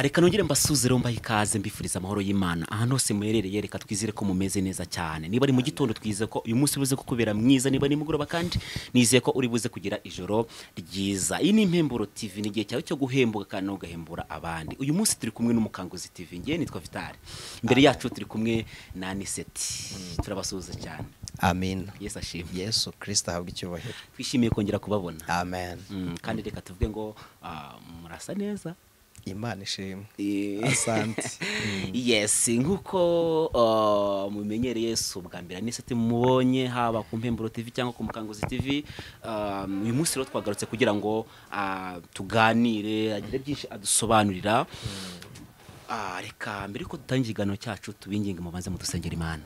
Reka nongere mbasuzire mbaye ikaze mbifuriza amahoro y'Imana ahantu hose muherereye. Reka twizire ko mumeze neza cyane. Niba ari mu gitondo twize ko uyu munsi buze kukubera mwiza, niba ni mugoroba kandi nizeye ko uri buze kugira ijoro ryiza. Iyi ni Impemburo TV, ni gihe cyawe cyo guhembuka kandi no gahembura abandi. Uyu munsi turi kumwe n'umukanguzi TV, ngiye nitwa Vitali. Imbere yacu turi kumwe na Anict. Turabasuhuza cyane. Amen. Yesu ashimwe. Yesu Kristo ahabwe icyubahiro. Twishimiye kongera kubabona. Amen. Kandi reka tuvuge ngo murasa neza. Imana ishimwe. Asante. Yes, nkuko mumenyereye Yesu bwa mbere Anict mubonye haba ku Impemburo TV cyangwa ku Mukanguzi TV. Uyu munsi rero twagarutse kugira ngo tuganire, agire byinshi adusobanurira. Reka mbere ko dutangira ikiganiro cyacu tubinginge mubanze mudusengera Imana.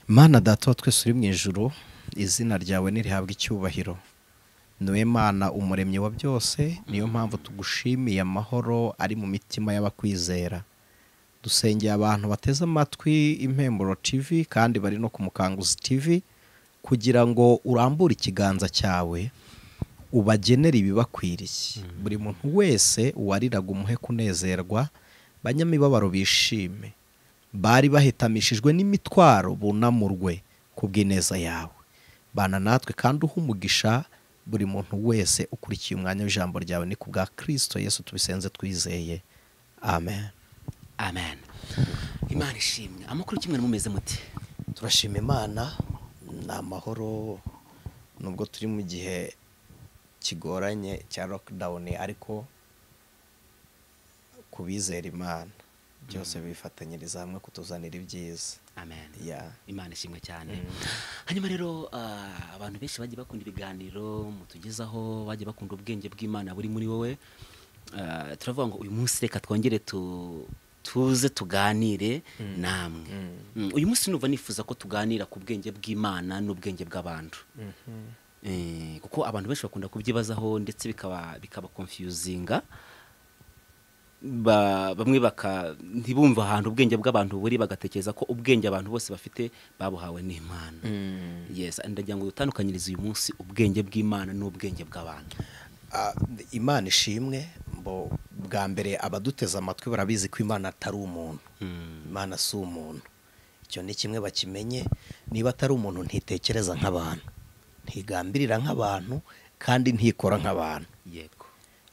Mana data wa twese uri mu ijuru, izina ryawe nirihabwe icyubahiro. Niwe Mana umuremyi wa byose, niyo mpamvu tugushimiye amahoro ari mu mitima y'abakwizera. Dusengeye abantu bateze amatwi Impemburo TV kandi bari no ku Mukanguzi TV kugira ngo urambure ikiganza cyawe ubagenere ibibakwiriye. Buri muntu wese wariraga umuhe kunezerwa, banyamibabaro bishime, bari bahitamishijwe n'imitwaro bunamurwe kubw'ineza yawe. Bana natwe kandi uhumugisha buri muntu wese ukurikiye umwanya w'ijambo ryawe, ni kubwa Kristo Yesu tubisenze twizeye. Amen. Amen. Imana ishimwe. Amakuru kimwe mumeze muti? Turashima Imana, na amahoro nubwo turi mu gihe kigoranye cya lockdown, ariko kubizera Imana byose bifatanyiriza hamwe kutuzanira ibyiza. Amen. Yeah. Imana ishimwe cyane. Hanyuma rero abantu benshi bagiye bakunda ibiganiro mutugezaho, bagiye bakunda ubwenge bw'Imana buri muri wowe. Turavuga ngo uyu munsi reka twongere tuze tuganire namwe. Uyu munsi numva nifuza ko tuganira ku bwenge bw'Imana n'ubwenge bw'abantu. Kuko abantu benshi bakunda kubyibazaho ndetse bikaba confusinga. Bamwe ntibumva ahantu ubwenge bw'abantu buri, bagatekereza ko ubwenge abantu bose bafite babuhawe n'Imana. Yes, ndagira ngo dutandukanyirize uyu munsi ubwenge bw'Imana n'ubwenge bw'abantu. Imana ishimwe. Bwa mbere abaduteza amatwi barabizi ko Imana atari umuntu. Imana si umuntu. Icyo ni kimwe bakimenye. Niba atari umuntu ntitekereza nk'abantu, ntigambirira nk'abantu, kandi ntikora nk'abantu. Yego.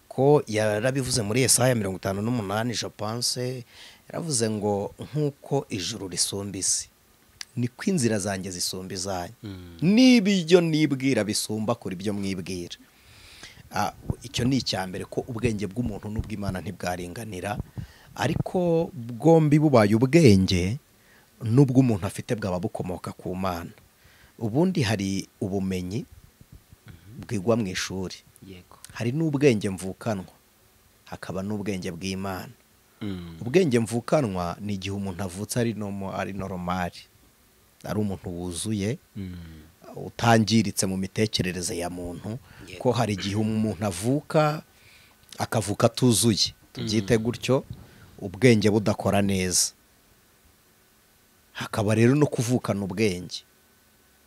Ko yarabivuze muri Yesaya 58 je pense, yaravuze ngo nkuko ijuru risumba isi, niko inzira zanjye zisumba izanyu, n'ibyo nibwira bisumba kuri ibyo mwibwira. Icyo ni icyambere, ko ubwenge bw'umuntu n'ubw'Imana ntibwaringanira, ariko bwombi bubaye ubwenge n'ubw'umuntu afite bwaba bukomoka ku Mana. Ubundi hari ubumenyi bwigwa mu ishuri. Yego. Hari n'ubwenge mvukanwa, hakaba n'ubwenge bw'Imana. Ubwenge mvukanwa ni igihe umuntu avutse ari normal, ari umuntu wuzuye, utangiritse mu mitekerereze ya muntu. Ko hari igihe umuntu akavuka atuzuye, tubyite gutyo, ubwenge budakora neza. Hakaba rero no kuvukana ubwenge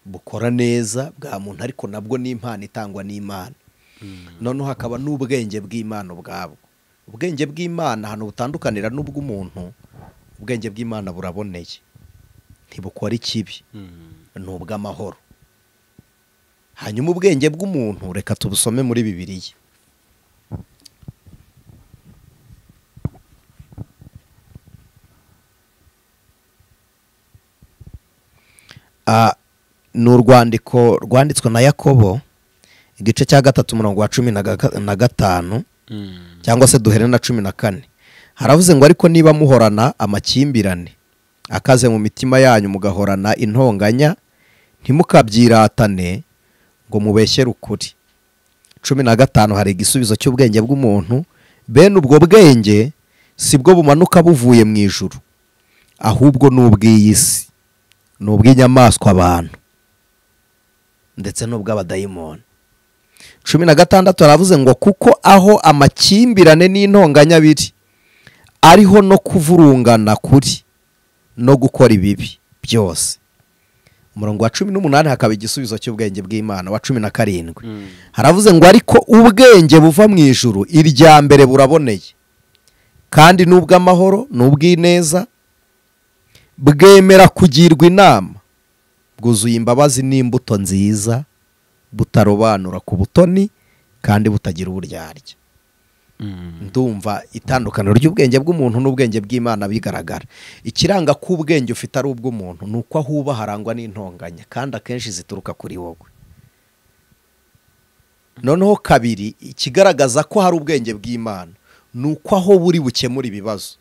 bukora neza bwa muntu, ariko nabwo ni impano itangwa n'Imana. Noneho hakaba n'ubwenge bw'Imana ubwabwo. Ubwenge bw'Imana hano butandukanira n'ubw'umuntu. Ubwenge bw'Imana buraboneye, ntibukora ikibi, ni ubw'amahoro. Hanyuma ubwenge bw'umuntu reka tubusome muri Bibiliya. Ni urwandiko rwanditswe na Yakobo, igice cya 3 umurongo wa 15 cyangwa se duhere na 14. Haravuze ngo ariko niba muhorana amakimbirane akaze mu mitima yanyu, mugahorana intonganya, ntimukabyiratane ngo mubeshyere ukuri. 15 hari igisubizo cy'ubwenge bw'umuntu. Bene ubwo bwenge sibwo bumanuka buvuye mu ijuru, ahubwo n'ubw'iyisi, n'ubw'inyamaswa abantu, ndetse n'ubw'abadayimoni. 16 aravuze ngo kuko aho amakimbirane n'intonganya biri, ariho no kuvurungana kuri no gukora ibibi byose. Umurongo wa 18 hakaba igisubizo cy'ubwenge bw'Imana. Wa 17 haravuze ngo ariko ubwenge buva mu ijuru irya mbere buraboneye, kandi n'ubw'amahoro n'ubw'ineza, bwemera kugirwa inama, bwuzuye imbabazi n'imbuto nziza, butarobanura ku butoni kandi butagira uburyarya. Ndumva itandukaniro ry'ubwenge bw'umuntu n'ubwenge bw'Imana bigaragara. Ikiranga ko ubwenge ufite ari ubw'umuntu ni uko ahuba harangwa n'intonganya kandi akenshi zituruka kuri wowe. Noneho kabiri, ikigaragaza ko hari ubwenge bw'Imana ni uko aho buri bukemura ibibazo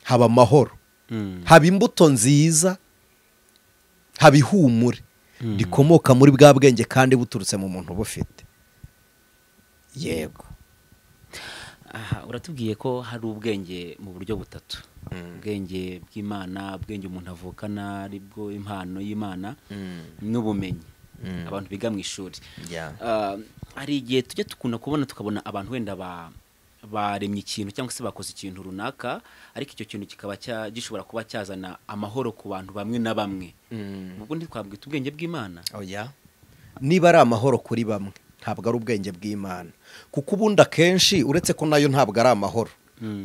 haba amahoro, haba imbuto nziza, haba ihumure rikomoka muri bwa bwenge kandi buturutse mu muntu bufite. Yego. Aha uratubwiye ko hari ubwenge mu buryo butatu. Ubwenge bw'Imana, ubwenge umuntu avukana aribwo impano y'Imana, n'ubumenyi abantu biga mu ishuri. Hari igihe tujya tukabona abantu wenda baremye ikintu cyangwa se bakoze ikintu runaka, ariko icyo kintu kikaba gishobora kuba cyazana amahoro ku bantu bamwe na bamwe. Ubwo ntitwabwita ubwenge bw'Imana? Oya, niba ari amahoro kuri bamwe ntabwo ari ubwenge bw'Imana, kuko ubundi akenshi uretse ko nayo ntabwo ari amahoro,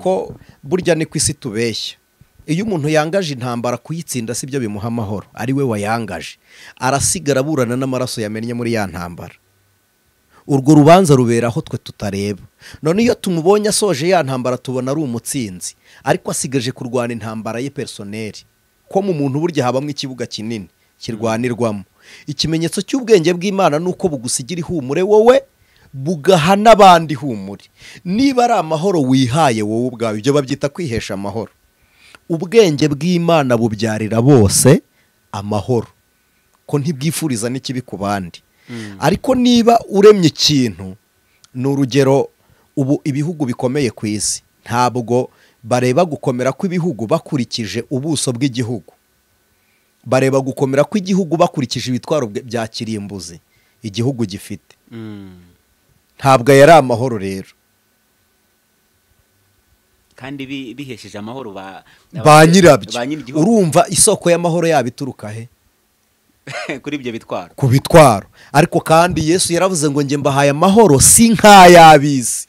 ko burya ni ku isi tubeshya. Iyo umuntu yangaje intambara kuyitsinda si byo bimuha amahoro, ari we wayangaje, arasigara aburana n'amaraso yamennye muri ya ntambara. Urwo rubanza rubera aho twe tutareba. None iyo tumubonye asoje ya ntambara tubona ari umutsinzi, ariko asigaje kurwana intambara ye personeri. Ko mu muntu burya habamo ikibuga kinini kirwanirwamo. Ikimenyetso cy'ubwenge bw'Imana nuko bugusigira ihumure wowe, bugaha n'abandi ihumure. Niba ari amahoro wihaye wowe ubwawe, ibyo babyita kwihesha amahoro. Ubwenge bw'Imana bubyarira bose amahoro, ko ntibwifuriza n'ikibi ku bandi. Ariko niba uremye ikintu, ni urugero, ubu ibihugu bikomeye ku isi ntabwo bareba gukomera kw'ibihugu bakurikije ubuso bw'igihugu, bareba gukomera kw'igihugu bakurikije ibitwaro bya kirimbuzi igihugu gifite. Ntabwo yari amahoro rero. Kandi bihesheje amahoro ba nyirabyo. Urumva isoko y'amahoro yabo ituruka he? Kuri ibyo bitwaro. Ku bitwaro. Ariko kandi Yesu yaravuze ngo njye mbahaye amahoro si nk'ay'ab'isi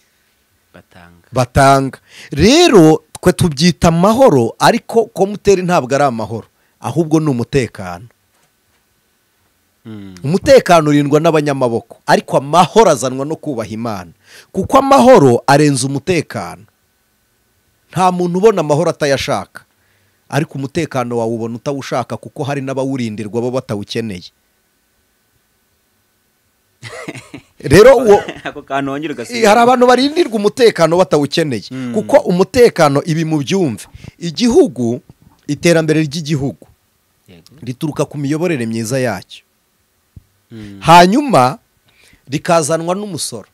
batanga. Rero twe tubyita amahoro, ariko komuteri ntabwo ari amahoro, ahubwo ni umutekano. Umutekano urindwa n'abanyamaboko, ariko amahoro azanwa no kubaha Imana, kuko amahoro arenze umutekano. Nta muntu ubona amahoro atayashaka, ariko umutekano wawe ubona utawushaka, kuko hari n'abawurindirwa bo batawukeneye. Rero hari abantu barindirwa umutekano batawukeneye, kuko umutekano ibi mu byumve. Igihugu, iterambere ry'igihugu rituruka ku miyoborere myiza yacyo, hanyuma rikazanwa n'umusoro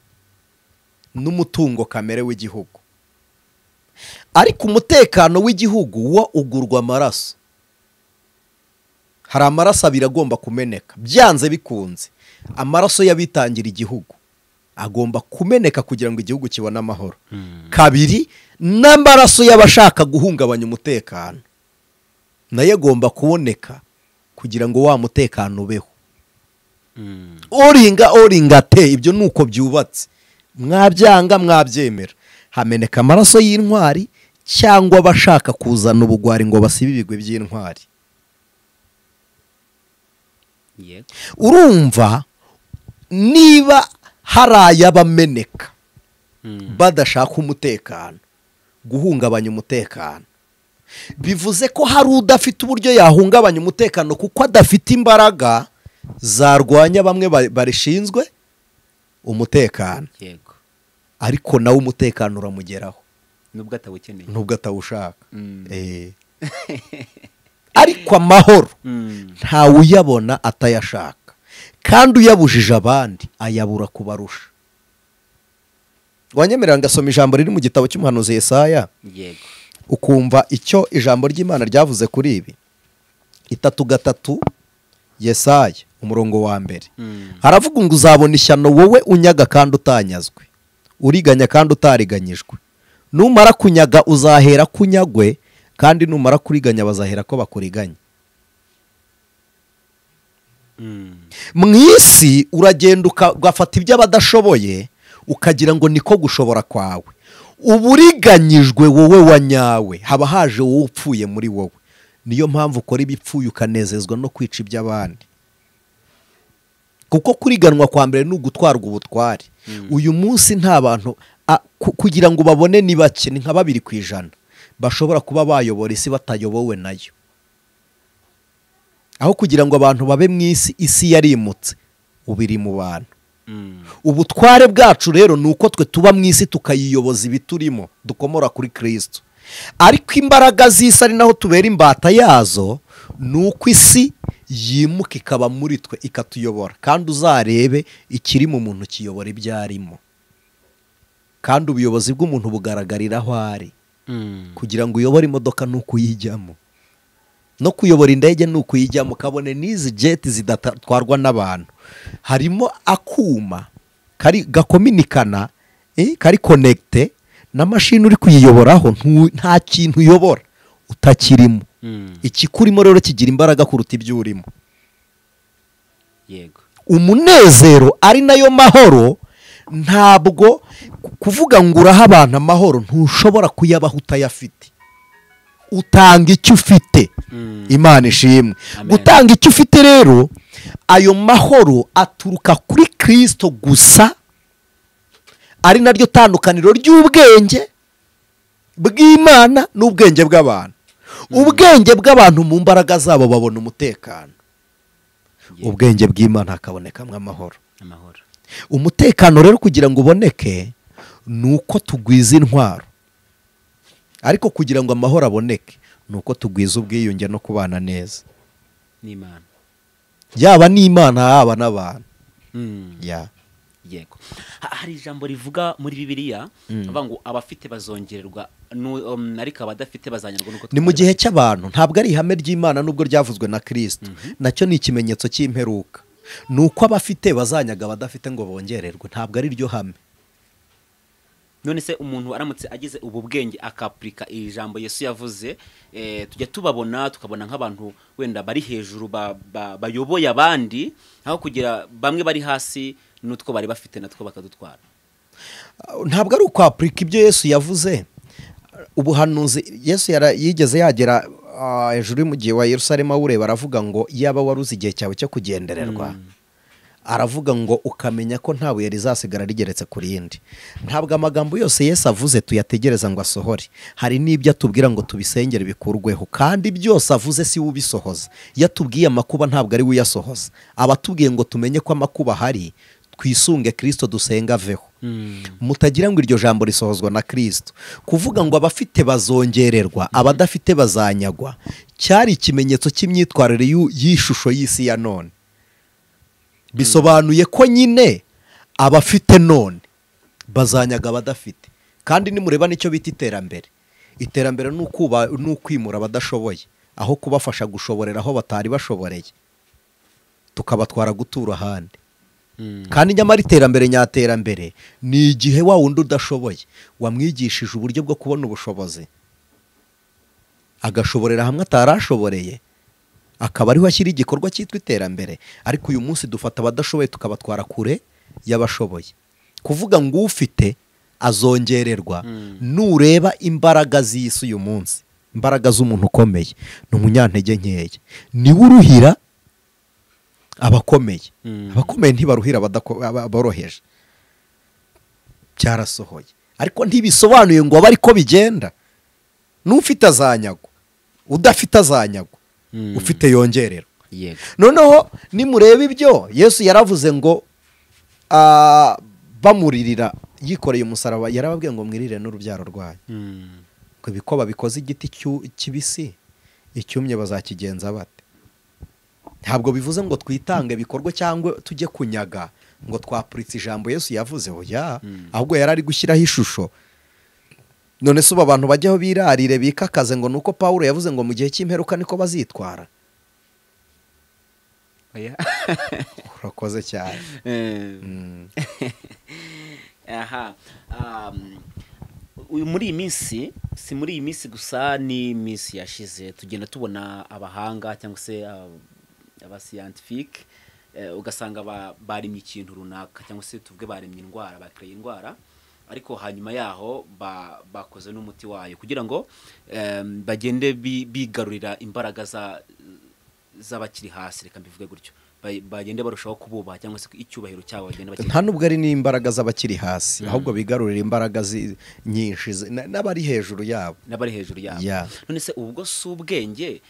n'umutungo kamere w'igihugu. Ariko umutekano w'igihugu wo ugurwa amaraso. Hari amaraso abiri agomba kumeneka, byanze bikunze. Amaraso y'abitangira igihugu agomba kumeneka kugira ngo igihugu kibone amahoro. Kabiri, n'amaraso y'abashaka guhungabanya umutekano nayo agomba kuboneka kugira ngo wa mutekano ubeho. Oringa te, ibyo nuko byubatse. Mwabyanga mwabyemera, hameneka amaraso y'intwari cyangwa abashaka kuzana ubugwari ngo basibe ibigwi by'intwari. Urumva, niba hari abameneka badashaka umutekano, guhungabanya umutekano, bivuze ko hari udafite uburyo yahungabanya umutekano, kuko adafite imbaraga zarwanya bamwe barishinzwe umutekano. Ariko nawe umutekano uramugeraho nubwo atawushaka. Ariko amahoro ntawe uyabona atayashaka, kandi uyabujije abandi ayabura kubarusha. Wanyemerera ngasoma ijambo riri mu gitabo cy'umuhanuzi Yesaya, ukumva icyo ijambo ry'Imana ryavuze kuri ibi. 3:3 Yesaya umurongo wa mbere, haravuga ngo uzabona ishyano wowe unyaga kandi utanyazwe, uriganya kandi utariganyijwe. Numara kunyaga uzahera kunyagwe, kandi numara kuriganya bazahera ko bakuriganya. Mu isi uragenda ugafata ibyo abadashoboye ukagira ngo niko gushobora kwawe. uburiganyijwe wowe wa nyawe, haba haje wowe upfuye muri wowe. Niyo mpamvu ukora ibipfuye ukanezezwa no kwica iby'abandi, kuko kuriganwa kwa mbere ni ugutwarwa ubutware. Uyu munsi nta bantu kugira ngo babone ni bake, ni nka 2% bashobora kuba bayobora isi batayobowe nayo. Aho kugira ngo abantu babe mu isi yarimutse, ubiri mu bantu. Ubutware bwacu rero ni uko twe tuba mu isi tukayiyoboza ibiturimo, dukomora kuri Kristo. Ariko imbaraga z'isi ari naho tubera imbata yazo, ni uko isi yimuka ikaba muri twe ikatuyobora. Kandi uzarebe ikiri mu muntu kiyobora ibyo arimo, kandi ubuyobozi bw'umuntu bugaragarira aho ari. Kugira ngo uyobore imodoka ni ukuyijyamo, no kuyobora indege ni ukuyijyamo. Kabone n'izi jeti zidatwarwa n'abantu, harimo akuma kari gakominikana, kari konekite na mashini uri kuyiyoboraho. Nta kintu uyobora utakirimo. Ikikurimo rero kigira imbaraga kuruta ibyo urimo. Yego. Umunezero ari nayo mahoro, ntabwo kuvuga ngo uraha abantu amahoro, ntushobora kuyabaho utayafite. Utanga icyo ufite. Imana ishimwe. Gutanga icyo ufite rero, ayo mahoro aturuka kuri Kristo gusa, ari naryo tandukaniro ry'ubwenge bw'Imana n'ubwenge bw'abantu. Ubwenge bw'abantu mu mbaraga zabo babona umutekano, ubwenge bw'Imana hakabonekamo amahoro. Umutekano rero kugira ngo uboneke ni uko tugwiza intwaro, ariko kugira ngo amahoro aboneke ni uko tugwiza ubwiyunge no kubana neza n'Imana, yaba n'Imana yaba n'abantu. Yego. Hari ijambo rivuga muri Bibiliya avuga ngo abafite bazongererwa, ariko abadafite bazanyarwa. Nuko ni mu gihe cy'abantu, ntabwo ari ihame ry'Imana nubwo ryavuzwe na Kristo. Nacyo ni ikimenyetso cy'imperuka. Ni uko abafite bazanyaga, abadafite ngo bongererwe. Ntabwo ari ryo hame. None se umuntu aramutse agize ubu bwenge akapurika iri jambo Yesu yavuze, tujya tubabona tukabona nk'abantu wenda bari hejuru bayoboye abandi, aho kugira bamwe bari hasi n'utwo bari bafite natwo bakadutwara. Ntabwo ari ukwapurika ibyo Yesu yavuze. Ubuhanuzi Yesu yigeze yagera hejuru mu gihe wa Yerusalemu awureba, aravuga ngo yaba waruzi igihe cyawe cyo kugendererwa, aravuga ngo ukamenya ko nta buye rizasigara rigeretse ku rindi. Ntabwo amagambo yose Yesu avuze tuyategereza ngo asohore. Hari n'ibyo atubwira ngo tubisengere bikurweho, kandi byose avuze si we ubisohoza. Iyo atubwiye amakuba ntabwo ari we uyasohoza. Aba atubwiye ngo tumenye ko amakuba ahari, twisunge Kristo dusenga aveho. Mutagira ngo iryo jambo risohozwa na Kristo. Kuvuga ngo abafite bazongererwa, abadafite bazanyagwa, cyari ikimenyetso cy'imyitwarire y'ishusho y'isi ya none. Bisobanuye ko nyine abafite none bazanyaga abadafite. Kandi nimureba nicyo bita iterambere. Iterambere ni ukwimura abadashoboye, aho kubafasha gushoborera aho batari bashoboreye, tukabatwara gutura ahandi. Kandi nyamara iterambere nyaterambere ni igihe wa wundi udashoboye wamwigishije uburyo bwo kubona ubushobozi, agashoborera hamwe atarashoboreye, akaba ariho ashyira igikorwa cyitwa iterambere. Ariko uyu munsi dufata abadashoboye tukabatwara kure y'abashoboye. Kuvuga ngo ufite azongererwa, nureba imbaraga z'isi uyu munsi, imbaraga z'umuntu ukomeye ni umunyantege nkeya, niwe uruhira abakomeye. Abakomeye ntibaruhira aboroheje. Byarasohoye. Ariko ntibisobanuye ngo abe ariko bigenda. N'ufite azanyagwa, udafite azanyagwa, ufite yongerero. Noneho nimureba ibyo Yesu yaravuze ngo bamuririra yikoreye umusaraba, yarababwiye ngo mwirire n'urubyaro rwanyu. Ko ibikoba bikoze igiti kibisi, icyumye bazakigenza bate? Ntabwo bivuze ngo twitange bikorwa cyangwa tujye kunyaga ngo twapuritse ijambo Yesu yavuze. Oya, ahubwo yarari gushyiraho ishusho. None se abantu bajyaho birarire bikakaze ngo nuko Pawulo yavuze ngo mu gihe cy'imperuka niko bazitwara. Oya. Urakoze cyane. Aha. Muri iyi minsi, si muri iyi minsi gusa, ni minsi yashize tugenda tubona abahanga cyangwa se abascientifique, ugasanga baremye ikintu runaka, cyangwa se tuvuge baremye indwara, bakreye indwara, ariko hanyuma yaho bakoze n'umuti wayo kugira ngo bagende bigarurira imbaraga z'abakiri hasi, reka mbivuge gutyo, bagende barushaho kububaha cyangwa se icyubahiro cyabo bagenda bakiri. Nta nubwo ari n'imbaraga z'abakiri hasi, ahubwo bigarurira imbaraga nyinshi n'abari hejuru yabo. None se ubwo si ubwenge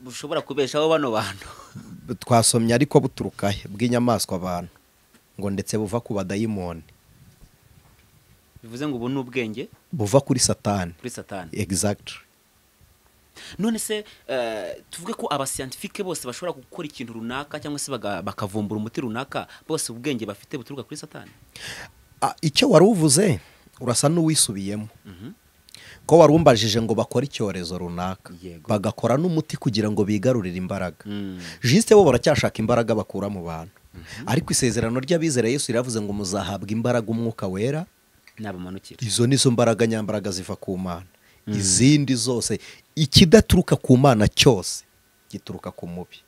bushobora kubeshaho bano bantu? Twasomye ariko buturuka he bw'inyamaswa abantu ngo ndetse buva ku badayimoni. Bivuze ngo ubu ni ubwenge buva kuri Satani. Exactly. None se tuvuge ko abascientifique bose bashobora gukora ikintu runaka cyangwa se bakavumbura umuti runaka, bose ubwenge bafite buturuka kuri Satani? Icyo wari uvuze urasa n'uwisubiyemo. Ko warumbajije ngo bakora icyorezo runaka, bagakora n'umuti kugira ngo bigarurire imbaraga. Juste bo baracyashaka imbaraga bakura mu bantu. Ariko isezerano ry'abizera Yesu riravuze ngo muzahabwa imbaraga Umwuka Wera n'abamanukira. Izo nizo mbaraga nyambaraga ziva ku Mana. Izindi zose, ikidaturuka ku Mana cyose gituruka ku mubi.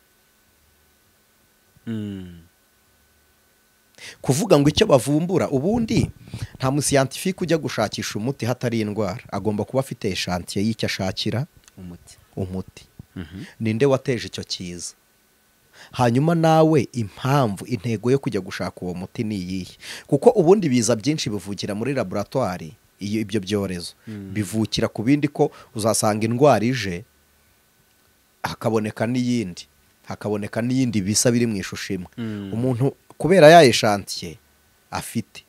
Kuvuga ngo icyo bavumbura, ubundi nta muscientifique ujya gushakisha umuti hatari indwara, agomba kuba afite echantier y'icyo ashakira umuti. Ninde wateje icyo kiza? Hanyuma nawe impamvu, intego yo kujya gushaka uwo muti ni iyihe? Kuko ubundi biza byinshi bivukira muri laboratoire. Ibyo byorezo bivukira ku bindi, ko uzasanga indwara ije hakaboneka n'iyindi bisa biri mu ishusho imwe. Umuntu kubera ya echantier afite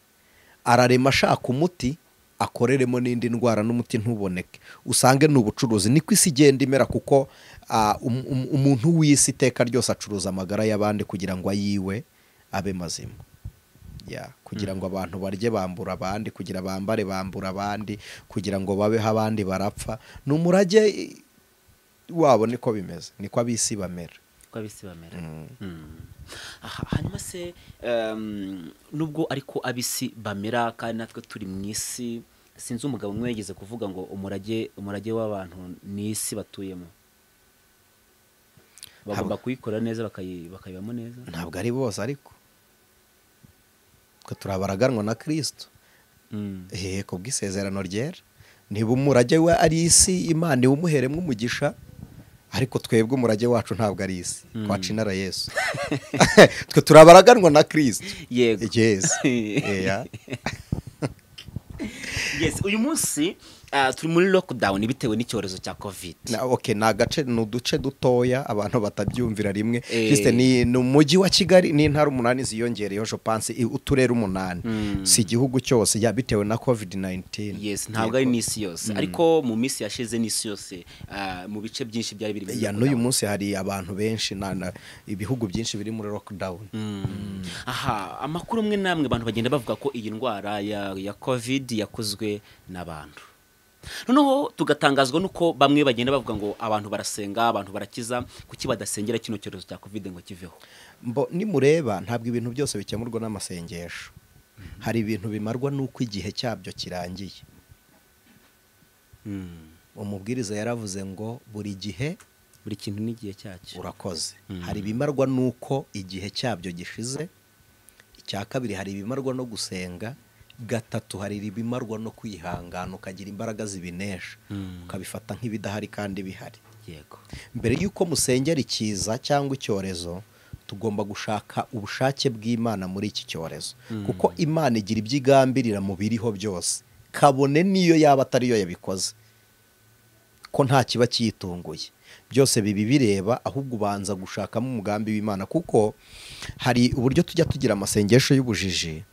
ararema ashaka umuti akoreremo n'indi ndwara n'umuti ntuboneke, usange ni ubucuruzi. Niko isi igenda imera, kuko umuntu w'isi iteka ryose acuruza amagara y'abandi kugira ngo ayiwe abe mazima. Kugira ngo abantu barye bambura abandi, kugira bambare bambura abandi, kugira ngo babeho abandi barapfa. Ni umurage wabo, niko bimeze, niko abisi bamera. Hanyuma se nubwo ariko abisi bamera kandi natwe turi mu isi, sinzi umugabo umwe yigeze kuvuga ngo umurage w'abantu ni isi batuyemo, bagomba kuyikora neza bakayibamo neza. Ntabwo ari bose ariko turabaraganwa na Kristo. Ku bw'isezerano ryera, niba umurage we ari isi, Imana iwumuheremo umugisha, ariko twebwe umurage wacu ntabwo ari isi, twacinara Yesu. Twe turabaraganwa na Kristo. Yego. Yes. Uyu munsi turi muri lockdown bitewe n'icyorezo cya covid. Ni uduce dutoya abantu batabyumvira rimwe. Juste ni umujyi wa Kigali n'intara 8 ziyongereyeho, je pense uturere 8. Si igihugu cyose bitewe na covid-19. Yes, ntabwo ari n'isi yose, ariko mu minsi yashize n'isi yose mu bice byinshi byari biri muri n'uyu munsi hari abantu benshi, ibihugu byinshi biri muri lockdown. Amakuru amwe namwe abantu bagenda bavuga ko iyi ndwara ya covid yakozwe n'abantu. Noneho tugatangazwa nuko bamwe bagenda bavuga ngo abantu barasenga, abantu barakiza, kuki badasengera kino cyorezo cya covid ngo kiveho? Nimureba ntabwo ibintu byose bikemurwa n'amasengesho. Hari ibintu bimarwa nuko igihe cyabyo kirangiye. Umubwiriza yaravuze ngo buri kintu n'igihe cyacyo. Urakoze. Hari ibimarwa nuko igihe cyabyo gishize. Icya kabiri, hari ibimarwa no gusenga. Gatatu, hari ibimarwa no kwihangana, ukagira imbaraga zibinesha, ukabifata nk'ibidahari kandi bihari. Mbere y'uko musengera ikiza cyangwa icyorezo, tugomba gushaka ubushake bw'Imana muri iki cyorezo, kuko Imana igira ibyigambirira mu biriho byose, kabone niyo yaba atari yo yabikoze, ko nta kiba cyitunguye. Byose bibi bireba, ahubwo ubanza gushakamo umugambi w'Imana, kuko hari uburyo tujya tugira amasengesho y'ubujiji,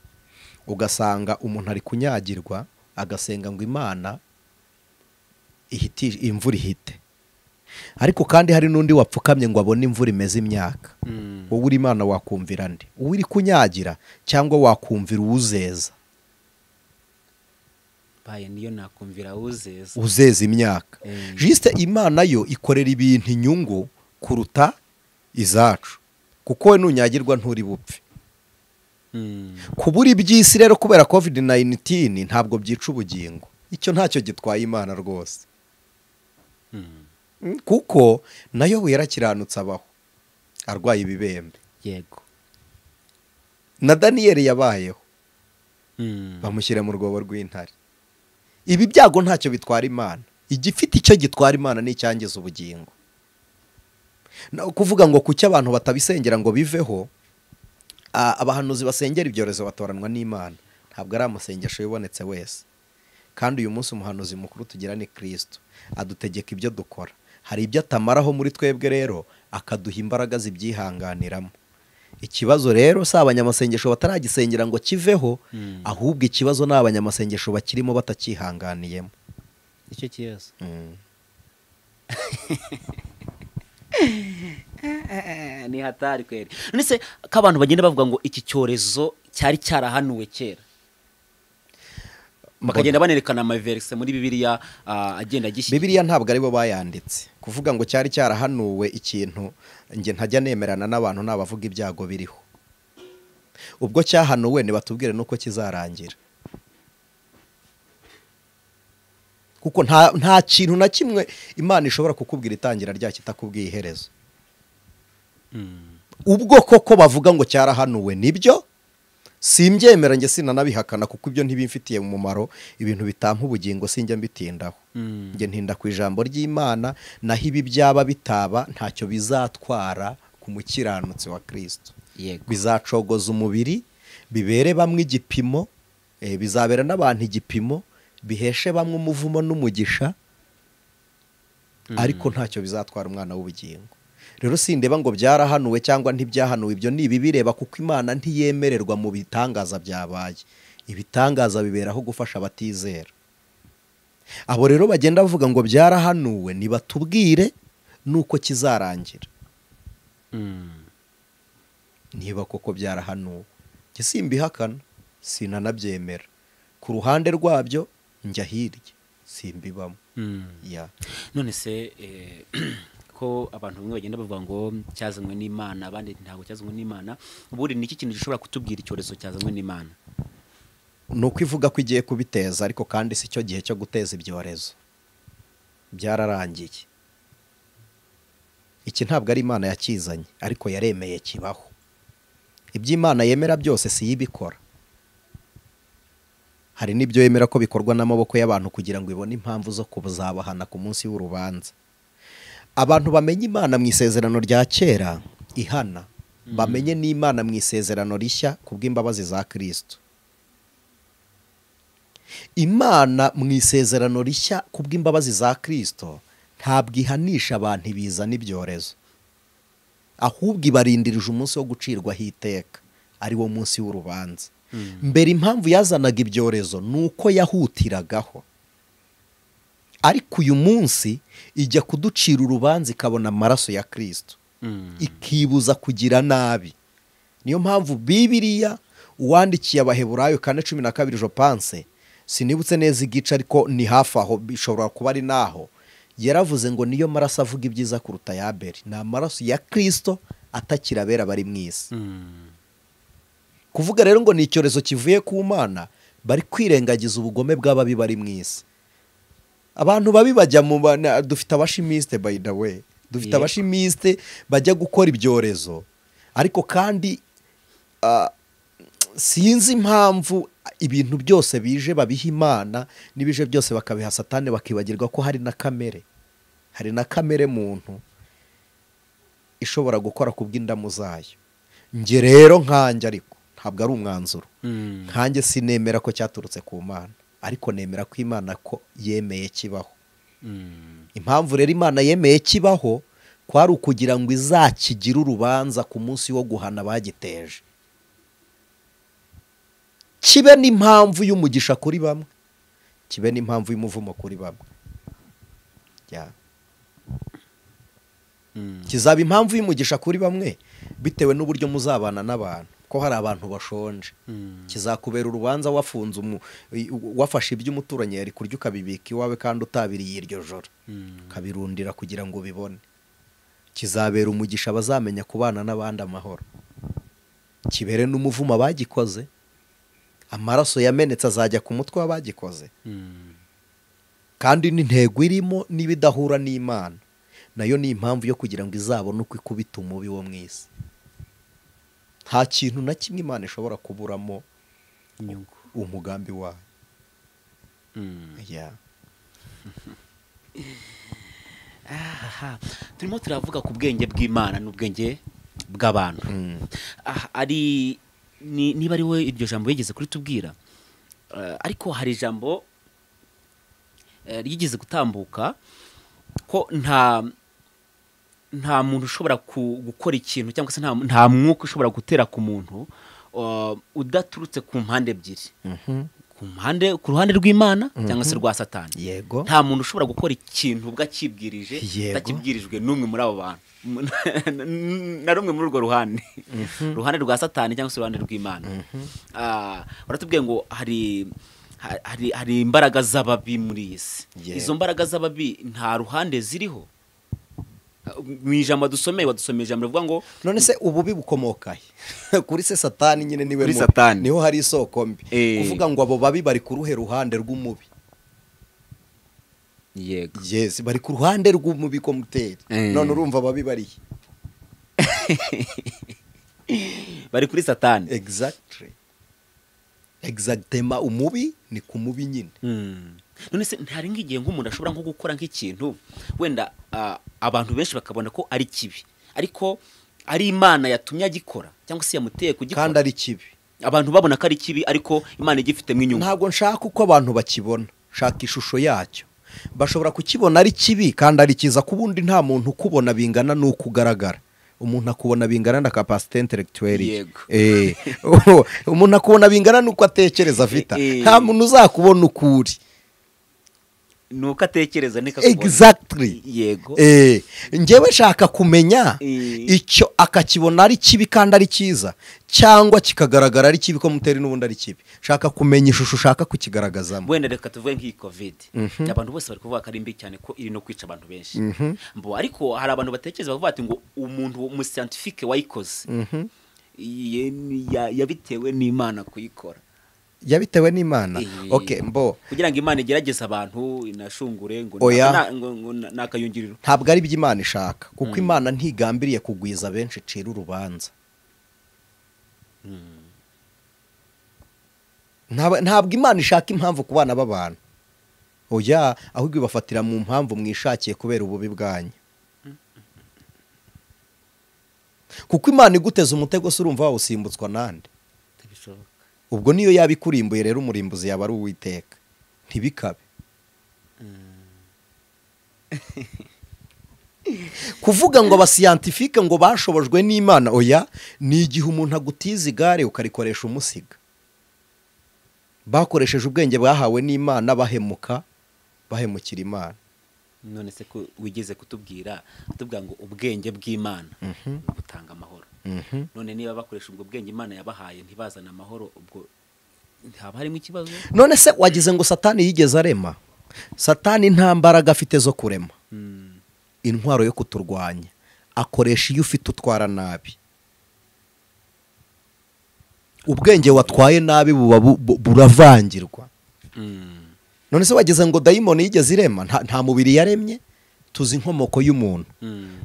ugasanga umuntu ari kunyagirwa agasenga ngo Imana imvura ihite, ariko kandi hari n'undi wapfukamye ngo abone imvura imeze imyaka. Wowe uri Imana wakumvira nde? Uri kunyagira cyangwa wakumvira uwuzeza? Niyo nakumvira uzeza imyaka. Juste Imana yo ikorera ibintu inyungu kuruta izacu, kuko we nunyagirwa nturi bupfe. Kubura iby'isi rero kubera covid-19 ntabwo byica ubugingo, icyo ntacyo gitwaye Imana rwose. Kuko nayo yarakiranutse abaho arwaye ibibembe. Yego. Na Daniyeli yabayeho bamushyira mu rwobo rw'intare. Ibi byago ntacyo bitwara Imana, igifite icyo gitwara Imana ni icyangiza ubugingo. Kuvuga ngo kuki abantu batabisengera ngo biveho, abahanuzi basengera ibyorezo batoranwa n'Imana, ntabwo ari amasengesho yibonetse wese. Kandi uyu munsi umuhanuzi mukuru tugira ni Kristo, adutegeka ibyo dukora. Hari ibyo atamaraho muri twebwe rero akaduha imbaraga zibyihanganiramo. Ikibazo rero si abanyamasengesho bataragisengera ngo kiveho, ahubwo ikibazo ni abanyamasengesho bakirimo batakihanganiyemo. icyo kibazo. Ni hatari kweri. None se ko abantu bagenda bavuga ngo iki cyorezo cyari cyarahanuwe kera, bakagenda banerekana amaverse muri Bibiliya agenda gishyira. Bibiliya ntabwo ari bo bayanditse. Kuvuga ngo cyari cyarahanuwe ikintu nge ntajya nemerana n'abantu nabavuga ibyago biriho. Ubwo cyahanuwe nibatubwire nuko kizarangira. Kuko nta kintu na kimwe Imana ishobora kukubwira itangira rya kitakubwiye iherezo. Ubwo koko bavuga ngo cyarahanuwe nibyo, simbyemera nge sinanabihakana kuko ibyo ntibimfitiye umumaro, ibintu bitampa ubugingo sinjya mbitindaho. Nge ntinda ku ijambo ry'Imana, naho ibi byaba bitaba ntacyo bizatwara ku mukiranutsi wa Kristo. Bizacogoza umubiri, bibere bamwe igipimo, bizabera n'abantu igipimo, biheshe bamwe umuvumo n'umugisha, ariko ntacyo bizatwara umwana w'ubugingo. Rero sindeba ngo byarahanuwe cyangwa ntibyahanuwe, ibyo ni ibibireba kuko Imana ntiyemererwa mu bitangaza byabaye. Ibitangaza biberaho gufasha abatizera. Abo rero bagenda bavuga ngo byarahanuwe nibatubwire nuko kizarangira. Niba koko byarahanuwe, njye simbihakana, sinanabyemera. Ku ruhande rwabyo njya hirya, simbibamo. None se ko abantu bamwe bagenda bavuga ngo cyazanywe n'Imana, abandi ntabwo cyazanywe n'Imana, ubundi ni iki kintu gishobora kutubwira icyorezo cyazanywe n'Imana? Nuko ivuga ko igiye kubiteza, ariko kandi si cyo gihe cyo guteza ibyorezo. Byararangiye. Iki ntabwo ari Imana yakizanye, ariko yaremeye kibaho. Iby'Imana yemera byose si yibikora. Hari n'ibyo yemera ko bikorwa n'amaboko y'abantu kugira ngo ibone impamvu zo kubuzabahana ku munsi w'urubanza. Abantu bamenye Imana mu isezerano rya kera ihana, bamenye n'Imana mu isezerano rishya kubw'imbabazi za Kristo. Imana mu isezerano rishya kubw'imbabazi za Kristo ntabwo ihanisha abantu ibiza n'ibyorezo, ahubwo ibarindirije umunsi wo gucirwaho iteka, ari wo munsi w'urubanza. Mbere impamvu yazanaga ibyorezo nuko yahutiragaho, ariko uyu munsi ijya kuducira urubanza ikabona amaraso ya Kristo, ikibuza kugira nabi. Niyo mpamvu Bibiliya uwandikiye Abaheburayo 4:12 je pense, sinibutse neza igice ariko ni hafi aho, bishobora kuba ari naho, yaravuze ngo niyo maraso avuga ibyiza kuruta ya Abeli, ni amaraso ya Kristo atakirabera bari mu isi. Kuvuga rero ngo ni icyorezo kivuye ku Mana, bari kwirengagiza ubugome bw'ababi bari mu isi. Abantu babi bajya mu dufite abashimiste, by the way, dufite abashimiste bajya gukora ibyorezo, ariko kandi sinzi impamvu ibintu byose bije babiha Imana, n'ibije byose bakabiha Satani, bakibagirwa ko hari na kamere muntu ishobora gukora kubw'indamu zayo. Nge rero nkanjye, ariko ntabwo ari umwanzuro, nkanjye sinemera ko cyaturutse ku Mana, ariko nemera ko Imana ko yemeye kibaho. Impamvu rero Imana yemeye kibaho kwari ukugira ngo izakigire urubanza ku munsi wo guhana bagiteje, kibe n'impamvu y'umugisha kuri bamwe, kibe n'impamvu y'umuvumo kuri bamwe. Kizaba impamvu y'umugisha kuri bamwe bitewe n'uburyo muzabana n'abantu, ko hari abantu bashonje. Kizakubera urubanza wafunze wafashe iby'umuturanyi yari kurya ukabibika iwawe kandi utabiriye iryo joro, ukabirundira kugira ngo ubibone. Kizabera umugisha bazamenya kubana n'abandi amahoro. Kibere n'umuvumo abagikoze, amaraso yamenetse azajya ku mutwe w'abagikoze. Kandi n'intego irimo n'ibidahura n'Imana, nayo ni impamvu yo kugira ngo izabone uko ikubita umubi wo mu isi. Nta kintu na kimwe Imana ishobora kuburamo umugambi wayo. Yeah. turimo turavuga ku bwenge bw'Imana n'ubwenge bw'abantu. Niba ari we iryo jambo yigeze kuri tubwira, ariko hari ijambo ryigeze gutambuka ko nta muntu ushobora gukora ikintu cyangwa se nta mwuka ushobora gutera ku muntu udaturutse ku mpande ebyiri, ku ruhande rw'Imana cyangwa se rwa Satani. Yego. Nta muntu ushobora gukora ikintu bwakibwirije utakibwirijwe n'umwe muri abo bantu na rumwe muri urwo ruhande, ruhande rwa Satani cyangwa se uruhande rw'Imana. Baratubwiye ngo hari imbaraga z'ababi muri iyi si. Izo mbaraga z'ababi nta ruhande ziriho. Mu ijambo wadusomeye ijambo rivuga ngo none se ububi bukomoka kuri se Satani nyine niwe muri Satani niho hari isoko mbi. Kuvuga ngo abo babi bari ku ruhe ruhande rw'umubi. Yego. Yes, bari ku ruhande rw'umubi komuteri. None urumva babi bari bari kuri Satani. Exactement, umubi ni ku mubi nyine. None se ntari nk'igihe nk'umuntu ashobora nko gukora nk'ikintu wenda abantu benshi bakabona ko ari kibi, ariko ari Imana yatumye agikora cyangwa se yamuteye kugikora kandi ari kibi, abantu babona ko ari kibi ariko Imana igifitemo inyungu. Ntabwo nshaka uko abantu bakibona, shaka ishusho yacyo. Bashobora kukibona ari kibi kandi ari kiza, kubundi nta muntu ukubona bingana n'uko ugaragara. Umuntu akubona bingana na capacité intellectuelle. Umuntu akubona bingana n'uko atekereza afite. Nta muntu uzakubona ukuri. Nuko atekereza nikakubona. Exactly. Yego. Ngewe shaka kumenya icyo akakibona ari kibi kandi ari kiza, cyangwa kikagaragara ari kibi ko muteri n'ubundi ari kibi. Shaka kumenya ishusho ushaka kukigaragazamo. Wenda reka tuvuge nk'iyi COVID. Abantu bose bari kuvuga ko ari mbi cyane ko iri no kwica abantu benshi. Ariko hari abantu batekereza bavuga ati ngo umuntu mu scientifique wayikoze yabitewe n'Imana kuyikora. Yabitewe n'Imana. Kugira ngo Imana igerageze abantu inashungure ngo nakayungiriro. Ntabwo ari by'Imana ishaka, kuko Imana ntigambiriye kugwiza benshi cira urubanza. Ntabwo Imana ishaka impamvu ku bana b'abantu. Ahubwo ibafatira mu mpamvu mwishakiye kubera ububi bwanyu. Kuko Imana iguteza umutego se urumva wawusimbutswa nande? Ubwo niyo yabikurimbuye rero umurimbuzi yaba ari Uwiteka. Ntibikabe. Kuvuga ngo abascientifique ngo bashobojwe n'Imana, ni igihe umuntu agutiza igare ukarikoresha umusiga. Bakoresheje ubwenge bahawe n'Imana bahemukira Imana. None se ko wigeze kutubwira ngo ubwenge bw'Imana butanga amahoro. None niba bakoresha ubwo bwenge Imana yabahaye ntibazana amahoro, ubwo ntihaba harimo ikibazo? None se wagize ngo Satani yigeze arema? Satani nta mbaraga afite zo kurema. Intwaro yo kuturwanya akoresha iyo ufite utwara nabi. Ubwenge watwaye nabi buravangirwa. None se wagize ngo dayimoni yigeze irema? Nta mubiri yaremye. Tuzi inkomoko y'umuntu.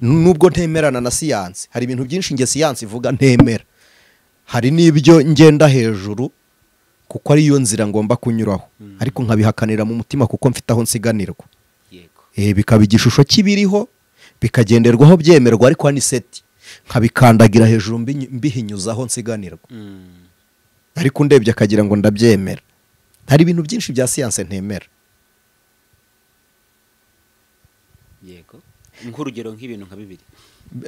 Nubwo ntemerana na siyansi, hari ibintu byinshi nge siyansi ivuga ntemera. Hari n'ibyo ngenda hejuru kuko ari yo nzira ngomba kunyuraho, ariko nkabihakanira mu mutima kuko mfite aho nsiganirwa. Bikaba igishusho kibiriho bikagenderwaho byemerwa, ariko ni seti nkabikandagira hejuru mbihinyuzaho nsiganirwa. Ariko ndebye akagira ngo ndabyemera. Hari ibintu byinshi bya siyansi ntemera. Yego. Nk'urugero nk'ibintu nka bibiri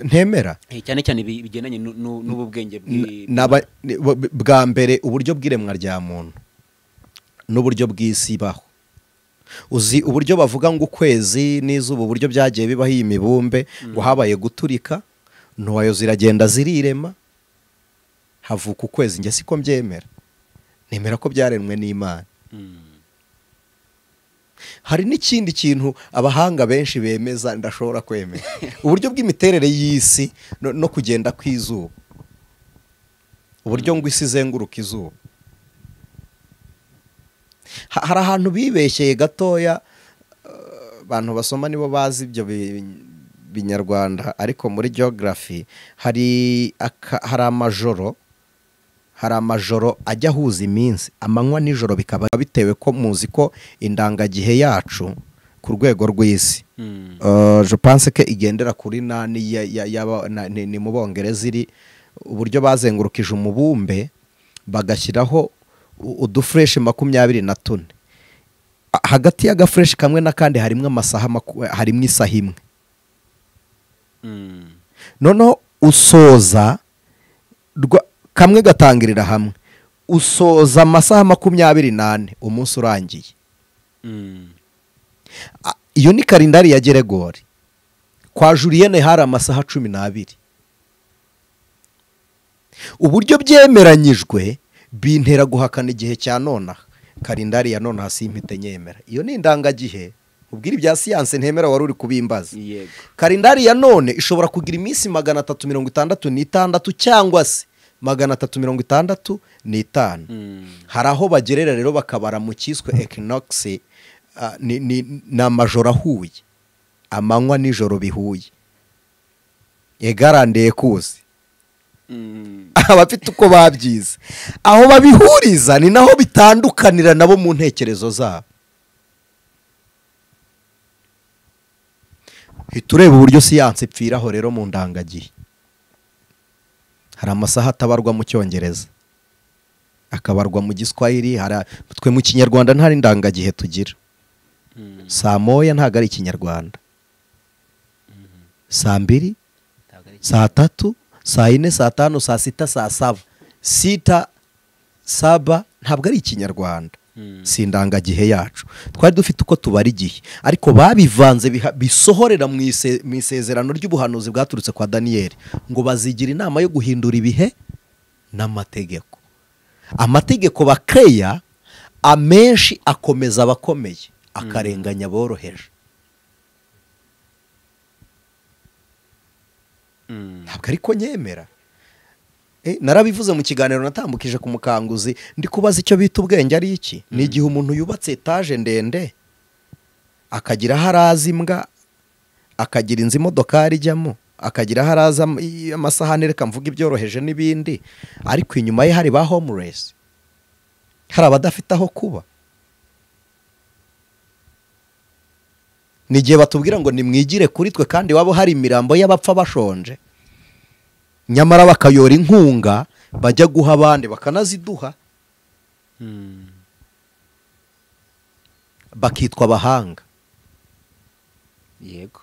ntemera, cyane cyane bigendanye n'ubu bwenge bwa mbere, uburyo bw'iremwa rya muntu n'uburyo bw'isi baho. Uzi uburyo bavuga ngo ukwezi n'izuba uburyo byagiye bibaho iyi mibumbe, ngo habaye guturika, ntoyo ziragenda zirirema, havuka ukwezi. Njye siko mbyemera, nemera ko byaremwe n'Imana. Hari n'ikindi kintu abahanga benshi bemeza ndashobora kwemera, uburyo bw'imiterere y'isi no kugenda kw'izuba, uburyo ngo isi izenguruka izuba. Hari ahantu bibeshyeye gatoya, abantu basoma nibo bazi ibyo binyarwanda, ariko muri geography hari amajoro hari amajoro ajya ahuza iminsi, amanywa n'ijoro, bikaba bitewe ko muzi ko indangagihe yacu ku rwego rw'isi je pense que igendera kuri nani ni mu Bongereza iri uburyo bazengurukije umubumbe bagashyiraho udufresh 24 hagati y'agafresh kamwe n'akandi harimo amasaha harimo isaha imwe. Noneho usoza kamwe gatangirira hamwe, usoza amasaha 28 umunsi urangiye. Iyo ni kalendari ya Geregori. Kwa Julienne hari amasaha 12. Uburyo byemeranyijwe bintera guhakana igihe cya nona. Kalendari ya nona simpite nyemera. Iyo ni indangagihe. Ubwira ibya siyanse ntemera wari uri kubimbaza. Kalendari ya none ishobora kugira iminsi 366 cyangwa se 365. Hari aho bagerera rero bakabara mu cyiswe equinox, ni amajoro ahuye, amanywa n'ijoro bihuye. Yegarandeye kuzi abafite uko babyize, aho babihuriza ni naho bitandukanira nabo mu ntekerezo zabo. Hitureba uburyo siyanse ipfiraho rero mu ndangagihe. Hari amasaha atabarwa mu Cyongereza, akabarwa mu Giswahili, twe mu Kinyarwanda ntari ndangagihe tugira. Saa moya ntago ari Ikinyarwanda, saa 2, saa 3, saa 4, saa 5, saa 6, saa 7, 6, 7 ntabwo ari Ikinyarwanda. Si indangagihe yacu. Twari dufite uko tubara igihe, ariko babivanze bisohorera mu isezerano ry'ubuhanuzi bwaturutse kwa Daniyeli ngo bazigira inama yo guhindura ibihe n'amategeko. Amategeko bakeya amenshi akomeza abakomeye, akarenganya boroheje. Ntabwo ariko nyemera. Narabivuze mu kiganiro natambukije ku mukanguzi, ndi kubaza icyo bita ubwenge ari iki. Ni igihe umuntu yubatse etaje ndende akagira haraza imbwa, akagira inzi imodokari ijyamo, akagira haraza amasahani, reka mvuga ibyoroheje n'ibindi, ariko inyuma ye hari ba homeless, hari abadafite aho kuba. Ni igihe batubwira ngo nimwigire kuri twe kandi wabo hari imirambo y'abapfa bashonje, nyamara bakayora inkunga bajya guha abandi bakanaziduha, bakitwa abahanga. Yego,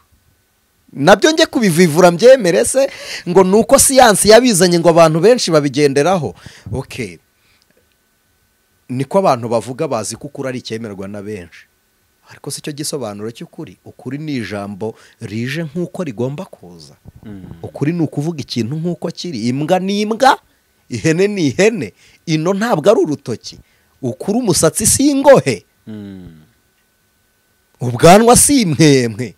nabyo njye kubivivura mbyemere se ngo nuko siyansi yabizanye ngo abantu benshi babigenderaho. Okay, niko abantu bavuga, bazi ko ukuri ari icyemerwa na benshi, ariko si cyo gisobanuro cy'ukuri. Ukuri ni ijambo rije nk'uko rigomba kuza. Ukuri ni ukuvuga ikintu nk'uko kiri. Imbwa ni imbwa, ihene ni ihene, ino ntabwo ari urutoki. Ukuri umusatsi si ingohe, ubwanwa si imwemwe,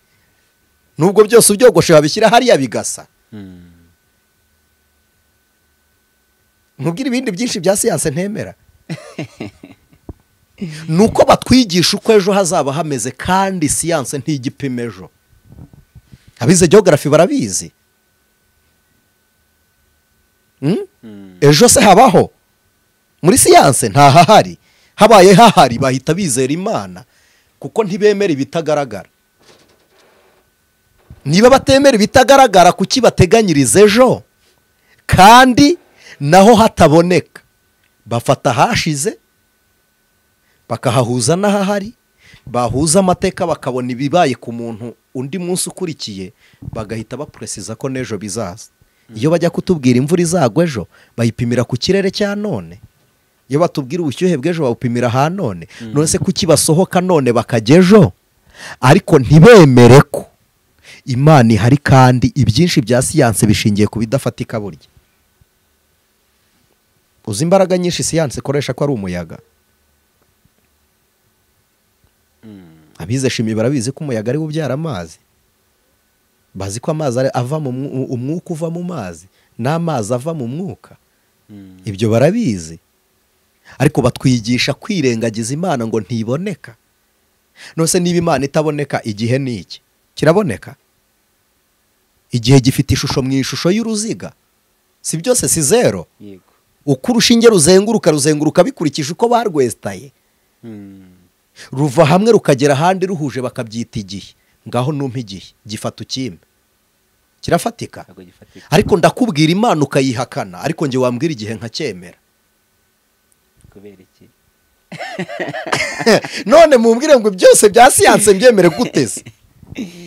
nubwo byose ubyogoshe babishyira hariya bigasa. Nkubwira ibindi byinshi bya siyanse ntemera. Nuko batwigisha uko ejo hazaba hameze, kandi siyanse ntigipima ejo. Abize geography barabizi. Ejo se habaho? Muri siyanse nta hahari. Habaye hahari bahita bizera Imana, kuko ntibemera ibitagaragara. Niba batemera ibitagaragara, kuki bateganyiriza ejo kandi naho hataboneka? Bafata hashize bakahahuza n'ahahari, bahuza amateka bakabona ibibaye ku muntu undi munsi ukurikiye, bagahita bapresiza ko n'ejo bizaza. Iyo bajya kutubwira imvura izagwa ejo, bayipimira ku kirere cya none. Iyo batubwira ubushyuhe bw'ejo, bawupimira ha none. None se kuki basohoka none bakajya ejo, ariko ntibemere ko Imana ihari kandi ibyinshi bya siyanse bishingiye ku bidafatika burya. Uzi imbaraga nyinshi siyanse ikoresha ko ari umuyaga. Abize shimi barabizi ko umuyaga ari ubyara amazi. Bazi ko amazi ava mu umwuka uva mu mazi, n'amazi ava mu mwuka. Ibyo barabizi. Ariko batwigisha kwirengagiza Imana ngo ntiboneka. Nose niba Imana itaboneka, igihe ni iki? Kiraboneka? Igihe gifite ishusho mu ishusho y'uruziga. Si byose si zero. yego. uko urushinge ruzenguruka bikurikije uko barwestaye, ruva hamwe rukagera ahandi ruhuje bakabyita igihe. Ngaho numpa igihe gifata ukimpe, kirafatika. Ariko ndakubwira Imana ukayihakana, ariko njye wambwira igihe nkacyemera. Kubera iki? None mumbwire ngo byose bya siyanse mbyemere guteze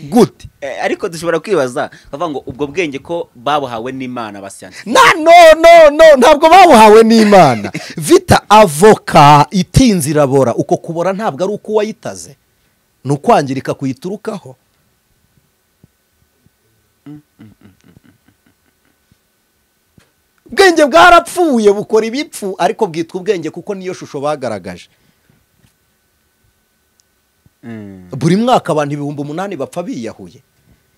gute? Ariko dushobora kwibaza bavuga ngo ubwo bwenge ko babuhawe n'Imana basiyanse. No, ntabwo babuhawe n'Imana. Vita avoka itinze irabora, uko kubora ntabwo ari uko wayitaze, ni ukwangirika kuyiturukaho. Ubwenge bwarapfuye bukora ibipfu, ariko bwitwa ubwenge kuko niyo shusho bagaragaje. Buri mwaka abantu 8,000 bapfa biyahuye,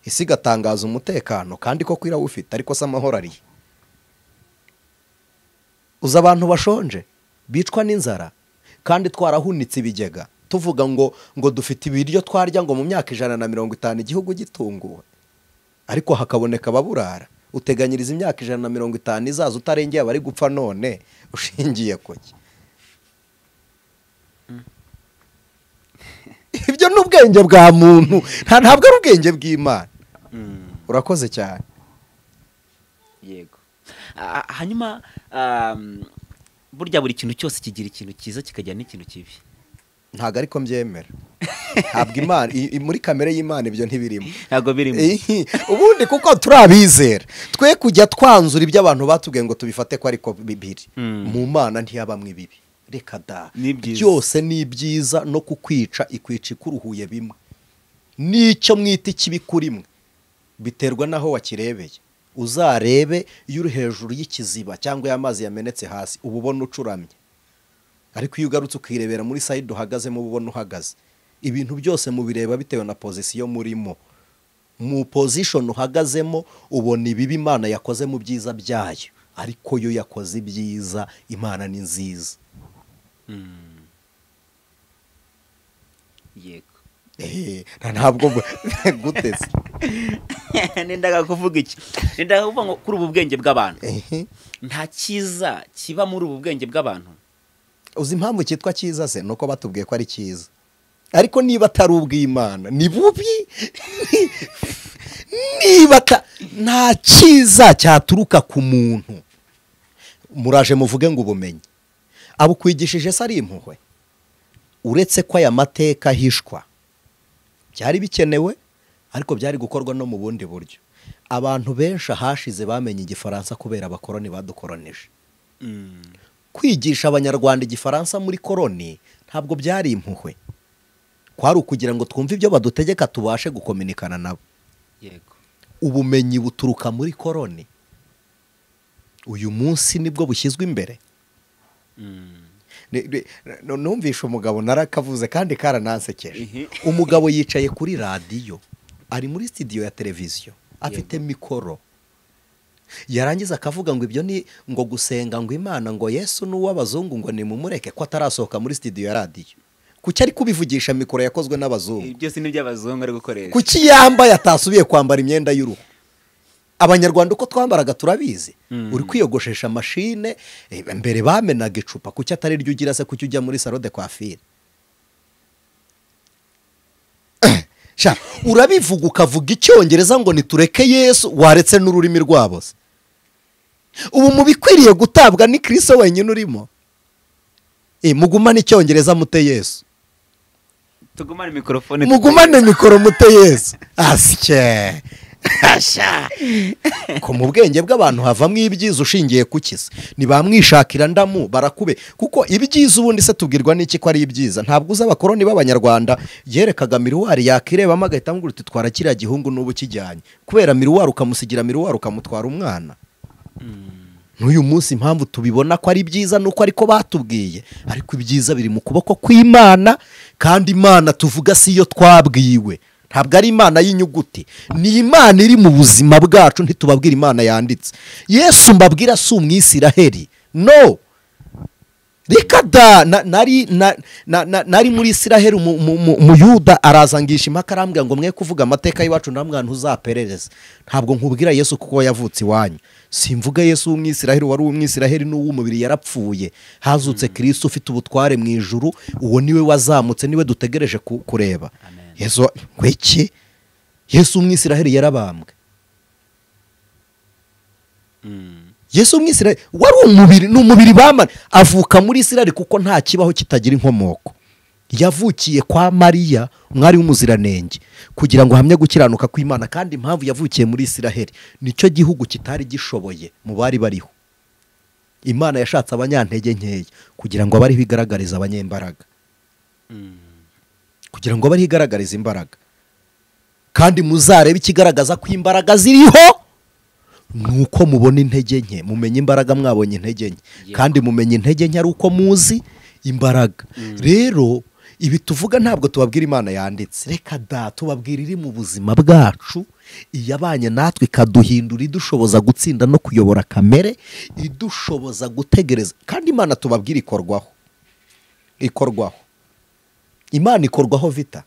isi igatangaza umutekano kandi ko irawufite, ariko se amahoro ari. Uza abantu bashonje bicwa n'inzara kandi twarahunitse ibigega tuvuga ngo dufite ibiryo twarya ngo mu myaka 150 igihugu gitunguwe, ariko hakaboneka ababurara. Uteganyiriza imyaka 150 izaza utarengeye abari gupfa none ushingiye kuki? Ibyo n'ubwenge bwa muntu, ntabwo ari ubwenge bw'Imana. Urakoze cyane. Yego. Hanyuma burya buri kintu cyose kigira ikintu cyiza kikagira n'ikintu kibi. Ntabwo ariko mbyemera. Ntabwo Imana muri kamere y'Imana ibyo ntibirimo. Ntabwo birimo. Ubundi kuko turabizera, twe kujya twanzura ibyo abantu batubwiye ngo tubifate ko ariko bibiri. Mu Mana ntiyabamwe bibi. Reka da, byose ni byiza, no kukwica ikwica ikuruhuye bimwe. Nicyo mwita ikibi kuri mwe biterwa naho wakirebeye. Uzarebe iyo uri hejuru y'ikiziba cyangwa y'amazi yamenetse hasi uba ubona ucuramye, ariko iyo ugarutse ukirebera muri side uhagazemo uba ubona uhagaze. Ibintu byose mubireba bitewe na position murimo. Mu position uhagazemo ubona ibibi Imana yakoze mu byiza byayo, ariko yo yakoze ibyiza. Imana ni nziza. Yego. Ntabwo guteze. Nendaga kuvuga iki? Nendaga kuvuga ngo kuri ubu bwenge bw'abantu nta cyiza kiba muri ubu bwenge bw'abantu. Uzi impamvu cyitwa cyiza se? Nuko batubwiye ko ari cyiza, ariko niba atari ubw'Imana ni bubi. Niba nta cyiza cyaturuka ku muntu, muraje muvuge ngo ubumenyi abo kwigishije se ari impuhwe? Uretse ko aya mateka hishwa byari bikenewe, ariko byari gukorwa no mu bundi buryo. Abantu benshi hashize bamenye igifaransa kubera abakoroni badukoronije. Kwigisha abanyarwanda igifaransa muri koroni ntabwo byari impuhwe, kwari ukugira ngo twumve ibyo badutegeka tubashe gukominikana nabo. Yego. Ubumenyi buturuka muri koroni, uyu munsi nibwo bushyizwe imbere. Numvisha umugabo narakavuze kandi karanansekeje. Umugabo yicaye kuri radiyo, ari muri studio ya televiziyo, afite mikoro, yarangiza akavuga ngo ibyo ni ngo gusenga ngo Imana ngo Yesu n'uw'abazungu ngo nimumureke, ko atarasohoka muri studio ya radiyo. Kuki ari kubivugisha mikoro yakozwe n'abazungu? Byose ni by'abazungu ari gukoresha. Kuki yambaye atasubiye kwambara imyenda y'uruhu? Abanyarwanda uko twambaraga turabizi. Uri kwiyogoshesha mashine, mbere bamenaga icupa, kuki atari ryo ugira se, kuki ujya muri salon de coiffure? Urabivuga ukavuga icyongereza ngo nitureke Yesu, waretse n'ururimi rwabo se. Ubu mubikwiriye gutabwa ni Kristo wenyine urimo. Mugumane icyongereza mute Yesu. Tugumane mikrofone. Mugumane mikoro mute Yesu. Asike. Ko mu bwenge bw'abantu havamo ibyiza ushingiye kukiza. Nibamwishakira ndamu barakube, kuko ibyiza ubundi se tubwirwa n'iki ko ari ibyiza? Ntabwo uza abakoroni b'abanyarwanda yerekaga miruwari yakirebamo agahita ngo utitwara kiriya gihungu n'ubu kijyanye, kubera miruwari ukamusigira miruwari ukamutwara umwana. N'uyu munsi impamvu tubibona ko ari byiza nuko ariko batubwiye, ariko ibyiza biri mu kuboko kw'Imana, kandi Imana tuvuga si yo twabwiwe. Ntabwo ari Imana y'inyuguti, ni Imana iri mu buzima bwacu. Ntitubabwira Imana yanditse. Yesu mbabwira si Umwisiraheli, no. reka da nari muri Isiraheli mu Yuda arazangisha impaka arambwira ngo mwe kuvuga amateka y'iwacu nta mwana uzaperereza. Ntabwo nkubwira Yesu kuko yavutse iwanyu, simvuga Yesu w'umwisiraheli wari uw'umwisiraheli n'uw'umubiri yarapfuye, hazutse Kristo ufite ubutware mu ijuru, uwo niwe wazamutse, niwe dutegereje kureba. Yesu kweki Yesu w'umwisiraheli yarabambwe. Yesu w'umwisiraheli wari umubiri, n'umubiri bamana, avuka muri Isiraheli kuko nta kibaho kitagira inkomoko. Yavukiye kwa Mariya umwari w'umuziranenge kugira ngo hamye gukiranuka kw'Imana, kandi impamvu yavukiye muri Isiraheli nicyo gihugu kitari gishoboye mu bari bariho. Imana yashatse abanyantege nkeya kugira ngo abariho igaragariza abanyembaraga, kugira ngo abariho igaragariza imbaraga. Kandi muzarebe ikigaragaza ko imbaraga ziriho, nuko mubona intege nke, mumenye imbaraga mwabonye intege nke, kandi mumenye intege nke ari uko muzi imbaraga. Rero ibi tuvuga ntabwo tubabwira Imana yanditse, reka da tubabwira iri mu buzima bwacu, iyabanye natwe ikaduhindura, idushoboza gutsinda no kuyobora kamere, idushoboza gutegereza. Kandi Imana tubabwira ikorwaho. Imana ikorwaho vita,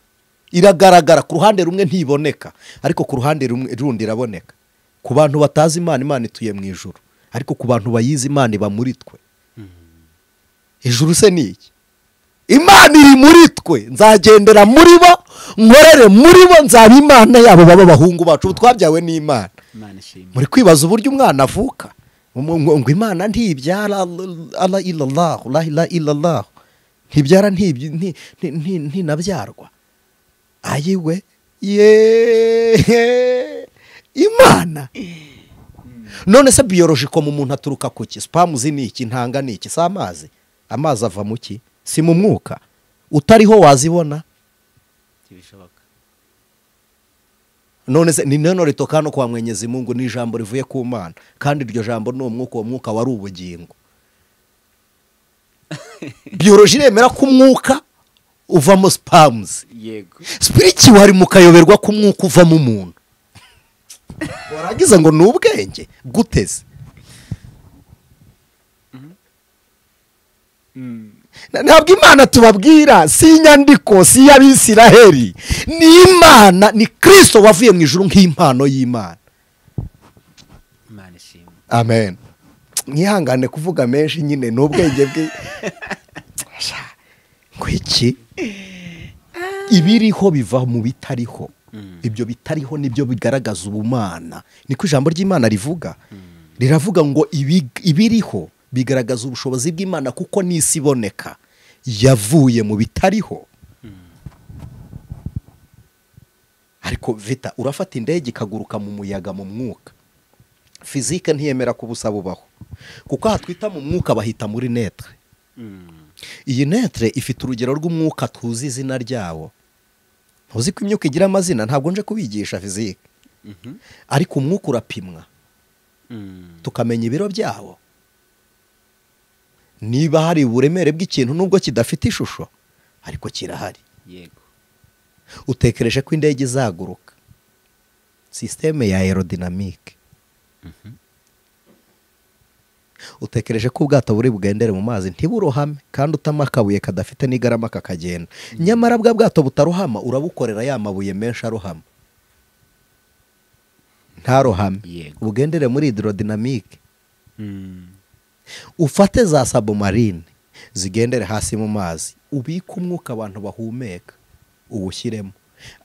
iragaragara ku ruhande rumwe ntiboneka, ariko ku ruhande rundi iraboneka. Ku bantu batazi Imana, Imana ituye mu ijuru, ariko ku bantu bayizi Imana iba muri twe. Ijuru se ni iki? Imana iri muri twe, nzagendera muri bo, nkorere muri bo, nzaba Imana yabo, baba bahungu bacu twabyawe n'Imana. Muri kwibaza uburyo umwana avuka ngo Imana ntibyara, la ilallah, la ilaha illallah, ntibyara ntinabyarwa. Ayiwe Imana. None se biologiko mu muntu aturuka kuki? Spams ni iki? Ntanga ni iki? Si amazi? Amazi ava mu ki? Si mu mwuka? Utariho wazibona? Tibishoboka. None se ni neno ritoka no kwa Mwenyezi Mungu, ni ijambo rivuye ku Mana, kandi iryo jambo ni umwuka, uwo mwuka wari ubugingo. Biology remera ko umwuka uvamo spams. Yego. Spiritual mukayoberwa ko umwuka uvamo umuntu. Waragize ngo ni ubwenge guteze. Ntabwo Imana tubabwira si inyandiko, si y'Abisiraheli, ni Imana, ni Kristo wavuye mu ijuru nk'impano y'Imana. Imana ishimwe. Amen. Nkihangane kuvuga menshi nyine n'ubwenge bwe. Kwiki ibiriho biva mu bitariho. Ibyo bitariho nibyo bigaragaza ubumana. Niko ijambo ry'Imana rivuga. Riravuga ngo ibiriho bigaragaza ubushobozi bw'Imana kuko n'isi iboneka yavuye mu bitariho. Ariko vita urafata indege ikaguruka mu muyaga mu mwuka. Fizike ntiyemera ko ubusa bubaho, kuko hatwita mu mwuka bahita muri netre. Iyi netre ifite urugero rw'umwuka tuzi izina ryawo. Uzi ko imyuka igira amazina, ntabwo nje kubigisha fizike. Ariko umwuka urapimwa, tukamenya ibiro byawo. Niba hari uburemere bw'ikintu nubwo kidafite ishusho, ariko kirahari. Yego. Utekereje ko indege izaguruka, systeme ya aerodynamique. Utekereje ko ubwato buri bugendere mu mazi ntiburohame, kandi utamakabuye kadafite n'igarama kakagenda. Nyamara bwa bwato butarohama urabukorera ya mabuye menshi arohama, ntarohame. Ubugendere muri hydrodynamique. Ufate za submarine zigendere hasi mu mazi, ubika umwuka abantu bahumeka uwushyiremo,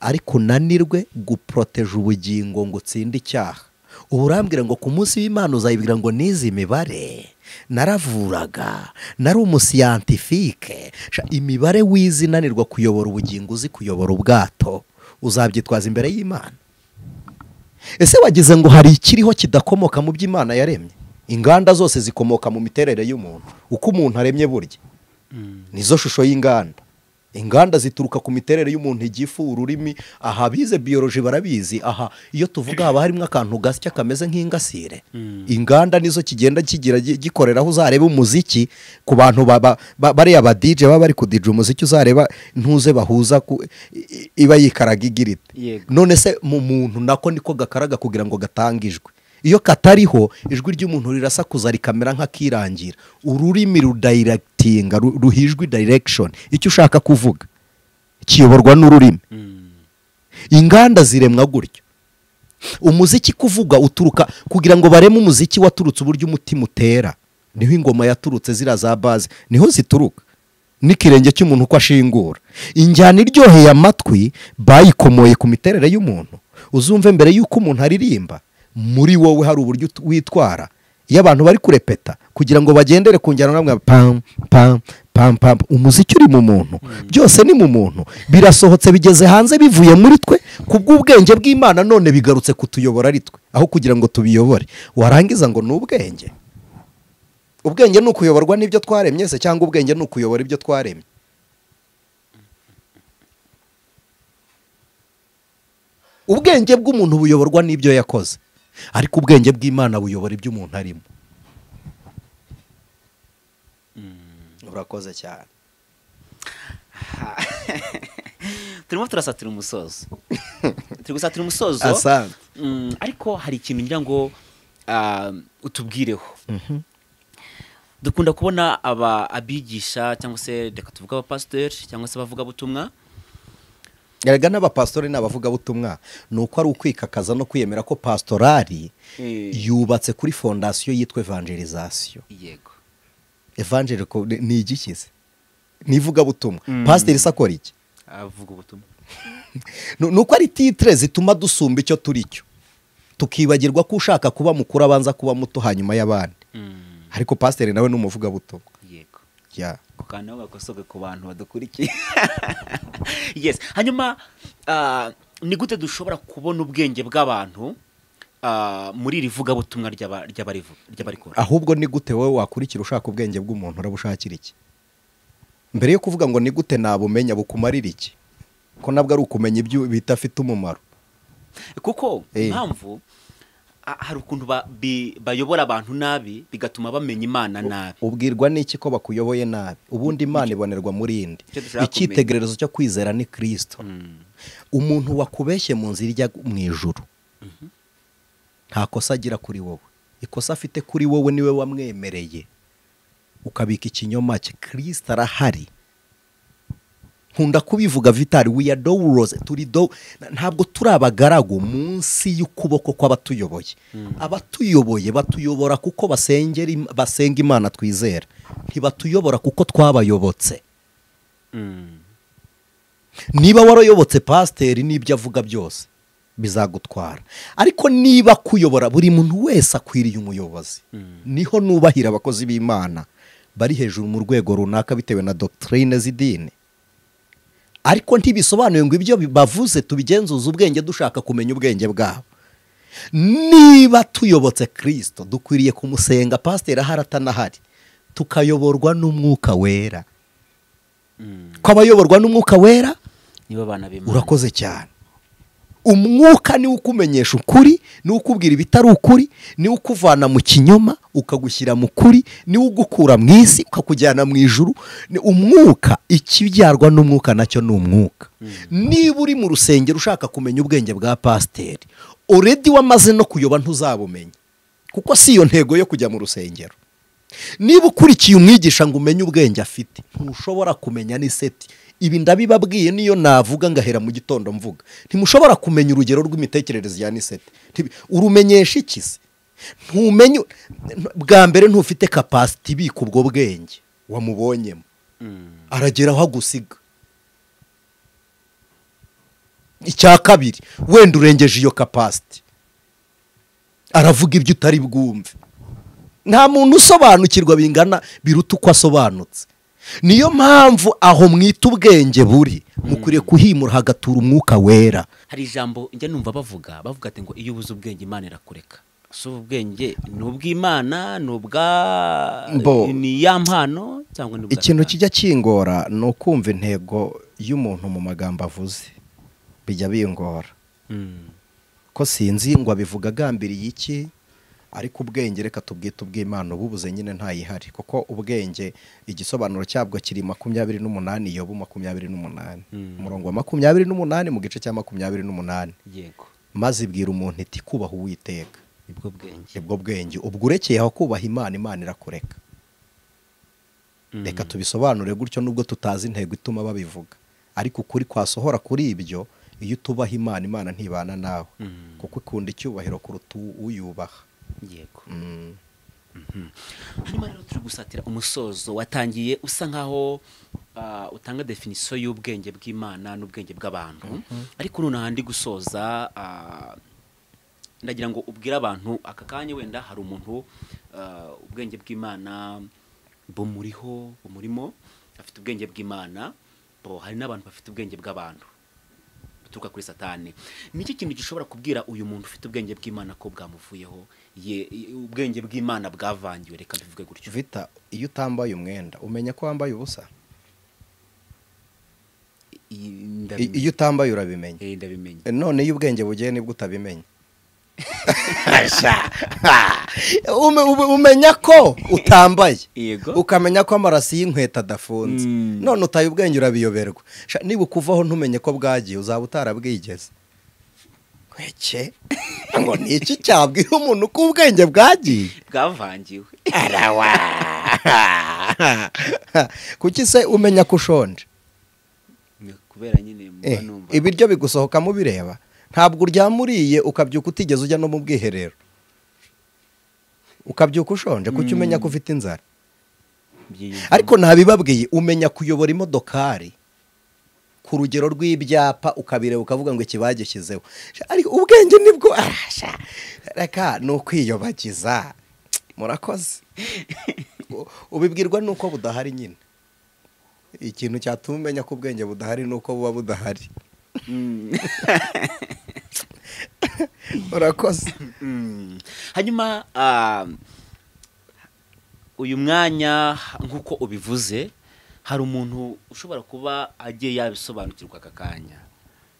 ariko unanirwe guproteje ubugingo ngo utsinde icyaha. Urambwira ngo ku munsi w'Imana uzayibwira ngo nizi imibare naravuraga, nari umuscientifique. Imibare wizinanirwa kuyobora ubugingo, uzi kuyobora ubwato, uzabyitwaza imbere y'Imana? Ese wagize ngo hari ikiriho kidakomoka mu by'Imana yaremye? Inganda zose zikomoka mu miterere y'umuntu, uko umuntu aremye burya nizo shusho y'inganda. Inganda zituruka ku miterere y'umuntu, igifu, ururimi. Aha bize biology barabizi. Aha iyo tuvuga haba harimo akantu gasya kameze nk'ingasire. Inganda nizo kigenda kigira gikorera. Aho uzareba umuziki ku bantu bari aba DJ baba bari kudija umuziki, uzareba ntuze bahuza iba yikaraga igirite. None se mu muntu nako niko gakaraga kugira ngo gatangijwe. Iyo katariho ijwi ry'umuntu rirasakuza rikamera nk'akirangira. Ururimi rudayiveritinga, ruhijwe direction, icyo ushaka kuvuga kiyoborwa n'ururimi. Inganda ziremwa gutyo. Umuziki kuvuga uturuka kugira ngo bareme umuziki waturutse uburyo umutima utera, niho ingoma yaturutse zira za base niho zituruka, n'ikirenge cy'umuntu uko ashingura. Injyana iryoheye amatwi bayikomoye ku miterere y'umuntu. Uzumve mbere y'uko umuntu aririmba muri wowe hari uburyo witwara iyo abantu bari kurepeta kugira ngo bagendere ku njyana namwe pam pam pam pam. Umuziki uri mu muntu, byose ni mu muntu, birasohotse bigeze hanze bivuye muri twe kubw'ubwenge bw'Imana, none bigarutse kutuyobora ari twe aho kugira ngo tubiyobore. Warangiza ngo n'ubwenge. Ubwenge ni ukuyoborwa n'ibyo twaremye se cyangwa ubwenge ni ukuyobora ibyo twaremye? Ubwenge bw'umuntu buyoborwa n'ibyo yakoze, ariko ubwenge bw'Imana buyobora ibyo umuntu arimo. Urakoze cyane. Turimo turasatira umusozo. Turi gusatira umusozo. Asante. Ariko hari ikintu ngira ngo utubwireho. Dukunda kubona abigisha cyangwa se reka tuvuga abapasiteri cyangwa se abavuga butumwa. Erega n'abapastori n'abavuga butumwa nuko ari ukwikakaza no kwiyemera ko pastorali yubatse kuri fondasiyo yitwa evangelization. Yego. Evangelico ni igikize. Nivuga butumwa. Pasiteri sakora iki? Avuga butumwa. Nuko ari titre zituma dusumba icyo turi cyo. Tukibagirwa ko ushaka kuba mukuru abanza kuba muto hanyuma y'abandi. Ariko pasiteri nawe n'umuvuga butumwa. Yego. Ya. Ukana bakosoge ku bantu badukurikiye. Yes. Hanyuma ni gute dushobora kubona ubwenge bw'abantu muri iri vuga butumwa ry'abarikora? Ahubwo ni gute wowe wakurikira ushaka ubwenge bw'umuntu urabushakira iki? Mbere yo kuvuga ngo ni gute nabumenya bukumarira iki? Ko nabwo ari ukumenya ibyo bitafite umumaro. Kuko impamvu hari ukuntu bayobora abantu nabi bigatuma bamenya Imana nabi. Ubwirwa n'iki ko bakuyoboye nabi? Ubundi Imana ibonerwa muri indi. Icyitegererezo cyo kwizera ni Kristo. Umuntu wakubeshye mu nzira ijya mu ijuru nta kosa agira kuri wowe. Ikosa afite kuri wowe niwe wamwemereye ukabika ikinyoma cye. Kristo arahari. Nkunda kubivuga Vitali, we are doors, ntabwo turi abagaragu munsi y'ukuboko kw'abatuyoboye. Abatuyoboye batuyobora kuko basenga Imana twizera, ntibatuyobora kuko twabayobotse. Niba warayobotse pasiteri n'ibyo avuga byose bizagutwara, ariko niba kuyobora buri muntu wese akwiriye umuyobozi. Niho nubahira abakozi b'Imana bari hejuru mu rwego runaka bitewe na doctrine z'idini. Ariko ntibisobanuye ngo ibyo bavuze tubigenzuza ubwenge dushaka kumenya ubwenge bwabo. Niba tuyobotse Kristo dukwiriye kumusenga pasiteri ahari atanahari, tukayoborwa n'Umwuka Wera. Ko abayoborwa n'Umwuka Wera nibo bana b'Imana. Urakoze cyane. Umwuka ni ukumenyesha ukuri, ni ukubwira ibitari ukuri, ni ukuvana mu kinyoma ukagushyira mu kuri, ni ugukura mu isi ukakujyana mu ijuru. Ni umwuka, ikibyarwa n'umwuka nacyo ni umwuka. Niba uri mu rusengero ushaka kumenya ubwenge bwa pasiteri, already wamaze no kuyoba ntuzabumenya, kuko si iyo ntego yo kujya mu rusengero. Niba ukurikiye umwigisha ngo umenye ubwenge afite, ntushobora kumenya n'iseti. Ibi ndabibabwiye niyo navuga ngahera mu gitondo mvuga. Ntimushobora kumenya urugero rw'imitekerereze ya niseti. Urumenyesha iki se? Ntumenye bwa mbere ntufite capacity ibika ubwo bwenge wamubonyemo. Aragera aho agusiga. Icya kabiri, wenda urengeje iyo capacity, aravuga ibyo utari bwumve. Nta muntu usobanukirwa bingana biruta uko asobanutse. Niyo mpamvu aho mwita ubwenge buri mukuriye kuhimura hagatura Umwuka Wera. Hari ijambo njye numva bavuga ati ngo iyo ubuze ubwenge Imana irakureka. So ubwenge n'ubw'Imana ni ya mpano cyangwa n'ubwa. Ikintu kijya kingora no kumva intego y'umuntu mu magambo avuze. Bijya bingora. Ko sinzi ngo abivuga gambiriye iki, ariko ubwenge reka tubwite ubw'Imana ububuze nyine ntayihari, kuko ubwenge igisobanuro cyabwo kiri 28 Yobu 28 umurongo wa 28 mu gice cya 28. Yego. Maze ibwira umuntu iti kubaho Uwiteka. Ibwo bwenge. Ibwo bwenge ubwo urekeye aho kubaha Imana, Imana irakureka. reka tubisobanure gutyo nubwo tutazi intego ituma babivuga, ariko ukuri kwasohora kuri ibyo iyo utubaha Imana, Imana ntibana nawe kuko ikunda icyubahiro kuruta uyubaha. Yego. Hanyuma rero turi gusatira umusozo watangiye usa nkaho utanga definisiyo y'ubwenge bw'Imana n'ubwenge bw'abantu, ariko none ahandi gusoza ndagira ngo ubwire abantu aka kanya wenda hari umuntu ubwenge bw'Imana bumurimo afite ubwenge bw'Imana, hari n'abantu bafite ubwenge bw'abantu buturuka kuri Satani. Ni iki kintu gishobora kubwira uyu muntu ufite ubwenge bw'Imana ko bwamuvuyeho, ubwenge bw'Imana bwavangiwe, reka bivuge gutyo? Vita, iyo utambaye umwenda umenya ko wambaye ubusa? Iyo utambaye urabimenya? Ndabimenya. None iyo ubwenge bugiye nibwo utabimenya? Umenya ko utambaye, ukamenya ko amaraso y'inkweto adafunze, none utaye ubwenge urabiyoberwa. Niba ukuvaho ntumenye ko bwagiye uzaba utarabwigeze. Kweke ngo ni iki cyabwira umuntu ko ubwenge bwagiye? Bwavangiwe. Arawa. Kuki se umenya ko ushonje? Kubera nyine mba numva ibiryo bigusohokamo bireba. Ntabwo uryamuriye ukabyuka utigeze ujya no mu bwiherero, ukabyuka ushonje. Kuki umenya ko ufite inzara? Ariko ntabibabwiye, umenya kuyobora imodokari ku rugero rw'ibyapa ukabireba ukavuga ngo iki bagishyizeho. Ariko ubwenge nibwo reka ni ukwiyobagiza. Murakoze. Ubibwirwa nuko budahari nyine. Ikintu cyatuma umenya ko ubwenge budahari nuko buba budahari. Urakoze. Hanyuma uyu mwanya nk'uko ubivuze, hari umuntu ushobora kuba agiye yabisobanukirwa aka kanya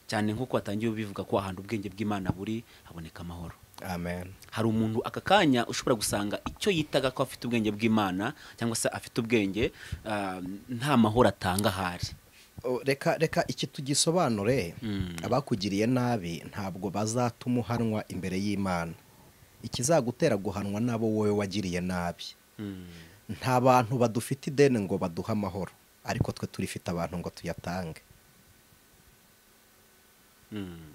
cyane, nk'uko watangiye ubivuga ko ahantu ubwenge bw'Imana buri haboneka amahoro. Amen. Hari umuntu aka kanya ushobora gusanga icyo yitaga ko afite ubwenge bw'Imana cyangwa se afite ubwenge nta mahoro atanga ahari. Reka iki tugisobanure. Abakugiriye nabi ntabwo bazatuma uhanwa imbere y'Imana. Ikizagutera guhanwa nabo wowe wagiriye nabi. Nta bantu badufite ideni ngo baduhe amahoro, ariko twe turifite abantu ngo tuyatange.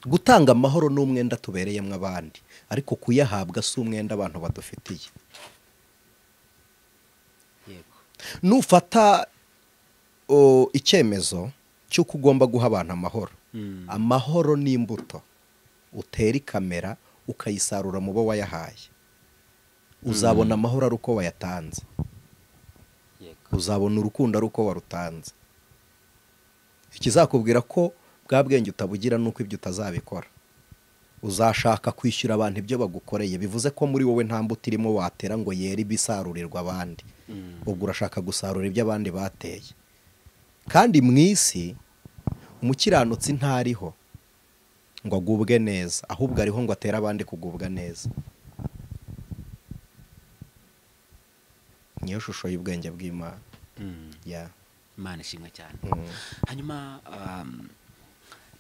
Gutanga amahoro ni umwenda tubereyemo abandi, ariko kuyahabwa si umwenda abantu badufitiye. Yego. Nufata icyemezo cy'uko ugomba guha abantu amahoro, amahoro ni imbuto utera ikamera ukayisarura mu bo wayahaye. Uzabona amahoro ari uko wayatanze. Uzabona urukundo ari uko warutanze. Ikizakubwira ko bwa bwenge utabugira nuko ibyo utazabikora. Uzashaka kwishyura abantu ibyo bagukoreye, bivuze ko muri wowe nta mbuto irimo watera ngo yere ibisarurirwa abandi. Ubwo urashaka gusarura ibyo abandi bateye. Kandi mu isi umukiranutsi ntariho ngo agubwe neza, ahubwo ariho ngo atere abandi kugubwa neza. Niyo shusho y'ubwenge bw'Imana. Imana ishimwe cyane. Hanyuma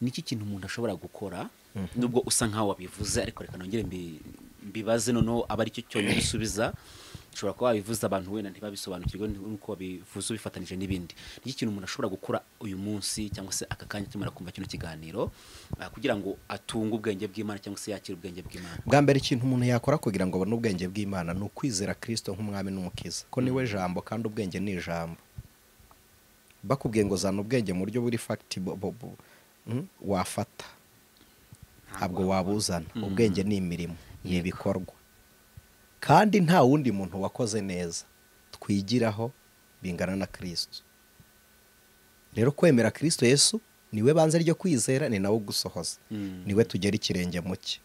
niki kintu umuntu ashobora gukora, nubwo usa nkaho wabivuze, ariko reka nongere mbibaze noneho aba ari cyo cyonyine usubiza. Ushobora kuba wabivuze abantu wenda ntibabisobanukirwe nuko wabivuze ubifatanije n'ibindi. Niki kintu umuntu ashobora gukora uyu munsi cyangwa se aka kanya tumara kumva kino kiganiro kugira ngo atunge ubwenge bw'Imana cyangwa se yakire ubwenge bw'Imana? Bwa mbere ikintu umuntu yakora kugira ngo abone ubwenge bw'Imana ni ukwizera Kristo nk'umwami n'umukiza, ko niwe jambo kandi ubwenge ni ijambo. Bakubwiye ngo zana ubwenge mu buryo buri fact wafata, ntabwo wabuzana. Ubwenge ni imirimo, ni ibikorwa, kandi nta wundi muntu wakoze neza twigiraho bingana na Kristo. Rero kwemera Kristo Yesu niwe banze ryo kwizera, ni nawe gusohoza, niwe tugera ikirenge mu cye.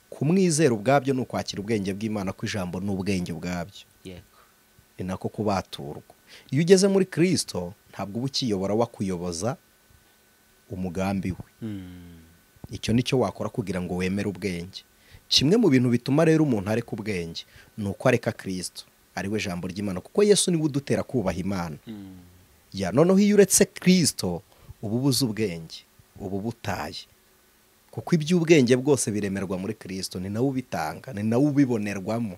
Kumwizera ubwabyo ni ukwakira ubwenge bw'Imana, ko ijambo ni ubwenge ubwabyo. Ni nako kubaturwa. Iyo ugeze muri Kristo ntabwo uba ukiyobora wakuyoboza umugambi we. Icyo nicyo wakora kugira ngo wemere ubwenge. Kimwe mu bintu bituma rero umuntu areka ubwenge ni uko areka Kristo, ariwe jambo ry'Imana, kuko Yesu niwe udutera kubaha Imana. Noneho iyo uretse Kristo uba ubuze ubwenge, uba butaye, kuko iby'ubwenge bwose biremerwa muri Kristo. Ni nawe ubitanga, ni nawe ubibonerwamo.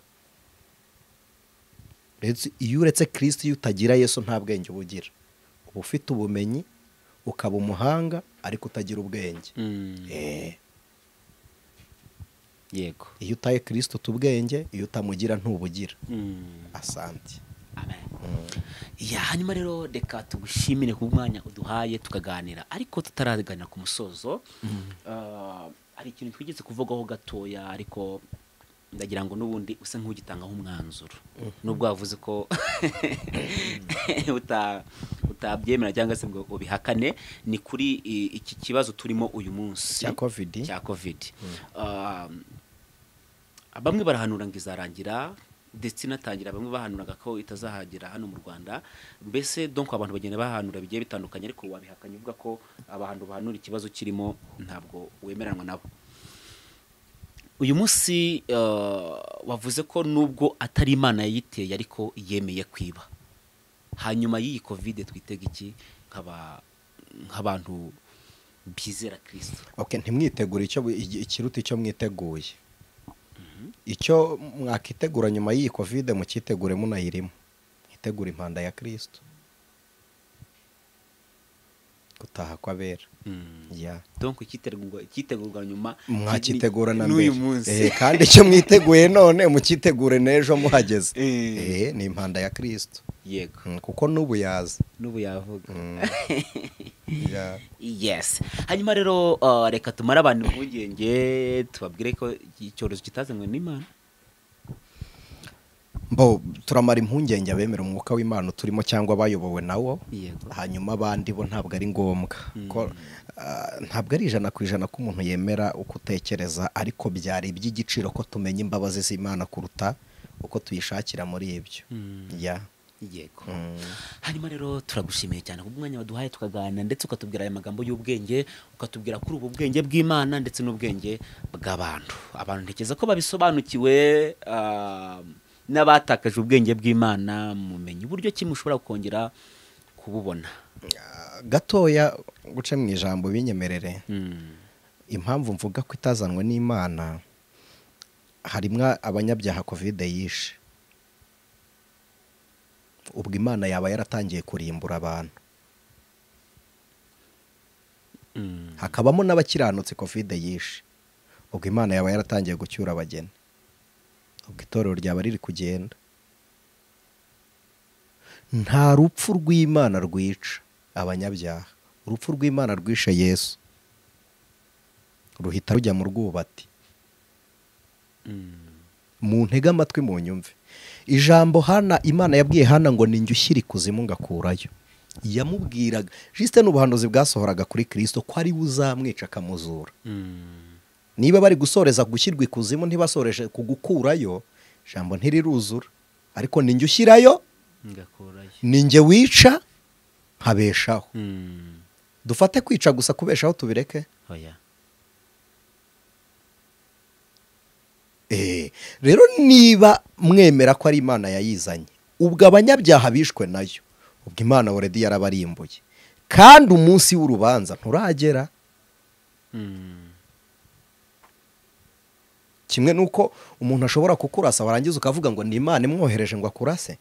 iyo uretse kirisito, iyo utagira Yesu nta bwenge uba ugira. Uba ufite ubumenyi, ukaba umuhanga, ariko utagira ubwenge. yego, iyo utaye kirisito ubwenge, iyo utamugira ntubugira. Asante. amen. Hanyuma rero reka tugushimire ku mwanya uduhaye tukaganira, ariko tutaraganira ku musozo. Hari ikintu twigeze kuvugaho gatoya, ariko ndagira ngo n'ubundi use nk'ugitangaho umwanzuro, nubwo wavuze ko utabyemera cyangwa se ngo ubihakane. Ni kuri iki kibazo turimo uyu munsi cya covid. Bamwe barahanura ngo izarangira, ndetse inatangira bamwe bahanuraga ko itazahagera hano mu Rwanda. Mbese donc abantu bagenda bahanura bigiye bitandukanye, ariko wabihakanye uvuga ko abantu bahanura ikibazo kirimo ntabwo wemeranwa nabo. Uyu munsi wavuze ko nubwo atari Imana yayiteye, ariko yemeye kwiba. Hanyuma y'iyi covid twitega iki nk'abantu bizera Kristo? Ntimwitegure ikiruta icyo mwiteguye. Icyo mwakitegura nyuma y'iyi covid mukitegure munayirimo. Mwitegure impanda ya Kristo, gutaha kw'abera. Donc ikitegurwa nyuma mwakitegura na n'uyu munsi. Kandi icyo mwiteguye none mukitegure n'ejo muhageze. Ni impanda ya Kristo. Yego, kuko n'ubu yaza, n'ubu yavuga. Yes. Hanyuma rero reka tumare abantu impungenge, tubabwire ko icyorezo kitazanywe n'Imana. Turamara impungenge abemera umwuka w'Imana turimo cyangwa bayobowe nawo. Yego. Hanyuma abandi bo ntabwo ari ngombwa ko ntabwo ari 100% ko umuntu yemera uko utekereza, ariko byari iby'igiciro ko tumenya imbabazi z'Imana kuruta uko tuyishakira muri ibyo. Yego. Hanyuma rero turagushimiye cyane ku mwanya waduhaye tukaganira, ndetse ukatubwira aya magambo y'ubwenge, ukatubwira kuri ubu bwenge bw'Imana ndetse n'ubwenge bw'abantu. Abantu ntekereza ko babisobanukiwe, n'abatakaje ubwenge bw'Imana mumenye uburyo ki mushobora kongera kububona. Gatoya guce mu ijambo binyemerere. Impamvu mvuga ko itazanwe n'Imana, harimwa abanyabyaha covid yishe. Ubwo Imana yaba yaratangiye kurimbura abantu. Hakabamo n'abakiranutse covid yishe. Ubwo Imana yaba yaratangiye gucyura abageni. Ubwo itorero ryaba riri kugenda. Nta rupfu rw'Imana rwica abanyabyaha. Urupfu rw'Imana rwishe Yesu, ruhita rujya mu rwubati. Mu ntege amatwi mu nyumve ijambo Imana yabwiye Hana ngo ninjye ushyira ikuzimu ngakurayo. Yamubwiraga juste n'ubuhanuzi bwasohoraga kuri Kristo ko ari uzamwica akamuzura. Niba bari gusoreza gushyirwa ikuzimu ntibasoreje kugukurayo, ijambo ntiriruzura, ariko ninjye ushyirayo ngakurayo, ninjye wica nkabeshaho. Dufate kwica gusa, kubeshaho tubireke. Rero niba mwemera ko ari Imana yayizanye, ubwo abanyabyaha bishwe nayo, ubwo Imana already yarabarimbuye, kandi umunsi w'urubanza nturagera. Kimwe nuko umuntu ashobora kukurasa warangiza ukavuga ngo ni Imana imwohereje ngo akurase.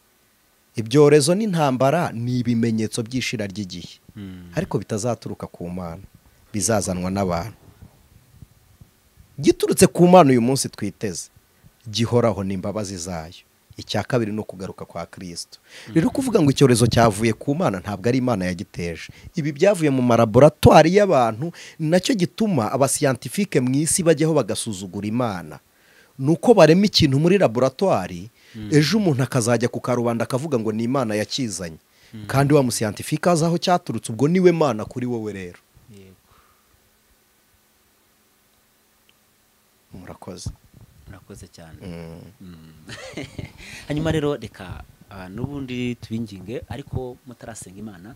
Ibyorezo n'intambara ni ibimenyetso by'ishira ry'igihe, ariko bitazaturuka ku Mana, bizazanwa n'abantu. Giturutse ku Mana uyu munsi twiteze gihoraho n'imbabazi zayo. Icya kabiri no kugaruka kwa Kristo. Rero kuvuga ngo icyorezo cyavuye ku Mana, ntabwo ari Imana yagiteje. Ibi byavuye mu malaboratoire y'abantu, nacyo gituma abascientifique mu isi bajyaho bagasuzugura Imana. Nuko barema ikintu muri laboratoire, ejo umuntu akazajya ku karubanda akavuga ngo ni Imana yakizanye, kandi wa muscientifique azaho cyaturutse, ubwo niwe Mana kuri wowe rero. Murakoze cyane. Hanyuma rero reka n'ubundi tubinginge, ariko mutarasenga Imana,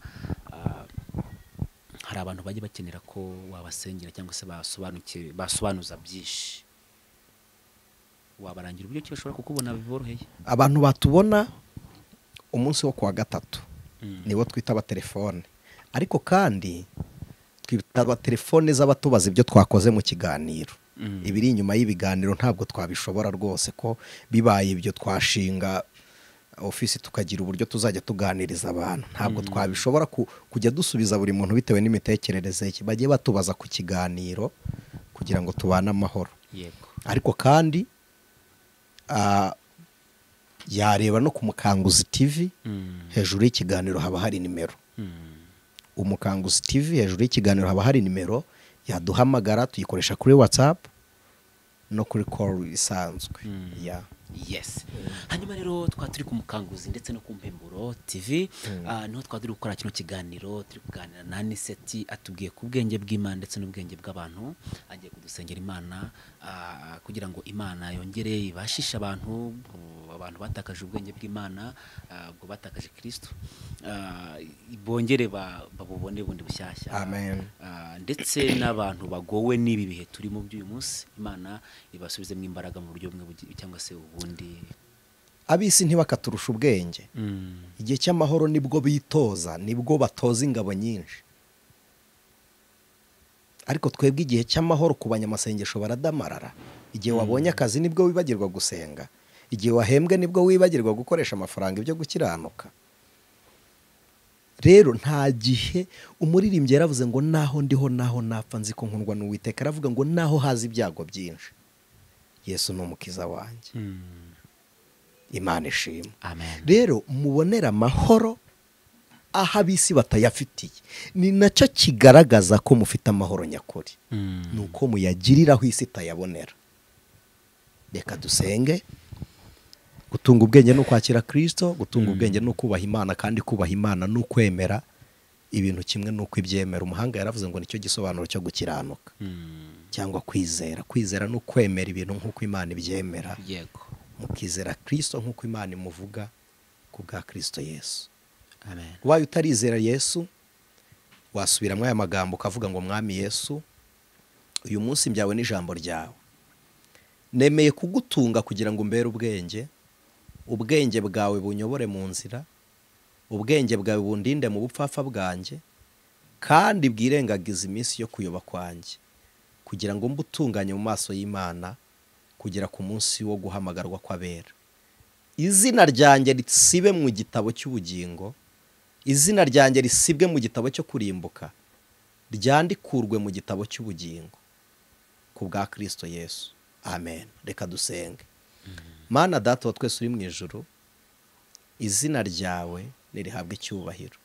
hari abantu bajye bakenera ko wabasengera cyangwa se basobanuza byinshi. Wabarangira uburyo ki bashobora kukubona biboroheye? Abantu batubona umunsi wo kuwa gatatu niwo twitaba telefone, ariko kandi twitaba telefone z'abatubaza ibyo twakoze mu kiganiro. Ibiri inyuma y'ibiganiro ntabwo twabishobora rwose, ko bibaye ibyo twashinga ofisi tukagira uburyo tuzajya tuganiriza abantu. Ntabwo twabishobora kujya dusubiza buri muntu bitewe n'imitekerereze ye. Bagiye batubaza ku kiganiro kugira ngo tubane amahoro. Yego. Ariko kandi yareba no ku Mukanguzi TV, hejuru y'ikiganiro haba hari nimero. Umukanguzi TV hejuru y'ikiganiro haba hari nimero, yaduhamagara tuyikoresha kuri WhatsApp no kuri call isanzwe. Yes. Hanyuma rero turi ku Mukanguzi ndetse no ku Mpemburo TV, niho turi gukora kino kiganiro, turi kuganira na Anict atubwiye ku bwenge bw'Imana ndetse n'ubwenge bw'abantu, agiye kudusengera Imana kugira ngo Imana yongere ibashisha abantu batakaje ubwenge bw'Imana, ubwo batakaje Kristo, bongere babubone bundi bushyashya. Amen. Ndetse n'abantu bagowe n'ibi bihe turimo by'uyu munsi, Imana ibasubizemo imbaraga mu buryo bumwe cyangwa se ubundi. Abisi ntibakaturusha ubwenge. Igihe cy'amahoro nibwo bitoza, nibwo batoza ingabo nyinshi. Ariko twebwe igihe cy'amahoro ku banyamasengesho baradamarara. Igihe wabonye akazi nibwo wibagirwa gusenga. Igihe wahembwe nibwo wibagirwa gukoresha amafaranga ibyo gukiranuka. Rero nta gihe umuririmbyi yaravuze ngo naho ndiho naho napfa nzi ko nkundwa n'Uwiteka. Aravuga ngo naho haza ibyago byinshi, Yesu ni umukiza wanjye. Imana ishimwe. Amen. Rero mubonera amahoro aho abisi batayafitiye. Ni nacyo kigaragaza ko mufite amahoro nyakuri. Nuko muyagirira aho isi itayabonera. Reka dusenge. Gutunga ubwenge no kwakira Kristo, gutunga ubwenge no kubaha Imana, kandi kubaha Imana no kwemera ibintu kimwe nuko ibyemera. Umuhanga yaravuze ngo nicyo gisobanuro cyo gukiranuka cyangwa kwizera. Kwizera no kwemera ibintu nk'uko Imana ibyemera. Yego. Mukizera Kristo nk'uko Imana imuvuga ku bwa Kristo Yesu. Amen. Ubaye utarizera Yesu, wasubiramo aya magambo ukavuga ngo Mwami Yesu, uyu munsi mbyawe n'ijambo ryawe. Nemeye kugutunga kugira ngo umbere ubwenge. Ubwenge bwawe bunyobore mu nzira, ubwenge bwawe bundinde mu bupfafa bwanjye, kandi bwirengagiza iminsi yo kuyoba kwanjye, kugira ngo mbutunganye mu maso y'Imana, kugera ku munsi wo guhamagarwa kw'abera. Izina ryanjye risibe mu gitabo cy'ubugingo, izina ryanjye risibwe mu gitabo cyo kurimbuka, ryandikurwe mu gitabo cy'ubugingo ku bwa Kristo Yesu. Amen. Reka dusenge. Mana Data wa twese uri mu ijuru, izina ryawe nirihabwe icyubahiro.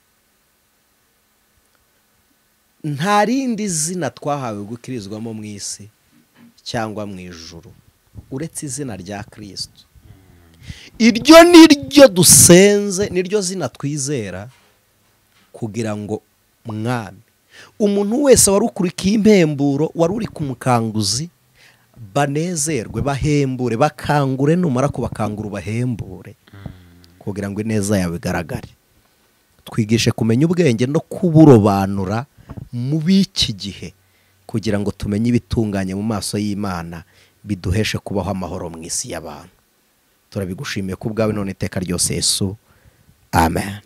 Nta rindi zina twahawe gukirizwamo mu isi cyangwa mu ijuru uretse izina rya Kristo. Iryo niryo dusenze, niryo zina twizera, kugira ngo Mwami, umuntu wese wari ukurikiye impemburo, wari uri ku Mukanguzi, banezerwe, bahembure, bakangure, numara kubakangura ubahembure, kugira ngo ineza yawe igaragare. Twigishe kumenya ubwenge no kuburobanura mu b'iki gihe, kugira ngo tumenye ibitunganye mu maso y'Imana, biduheshe kubaho amahoro mu isi y'abantu. Turabigushimiye ku bwawe none iteka ryose Yesu. Amen.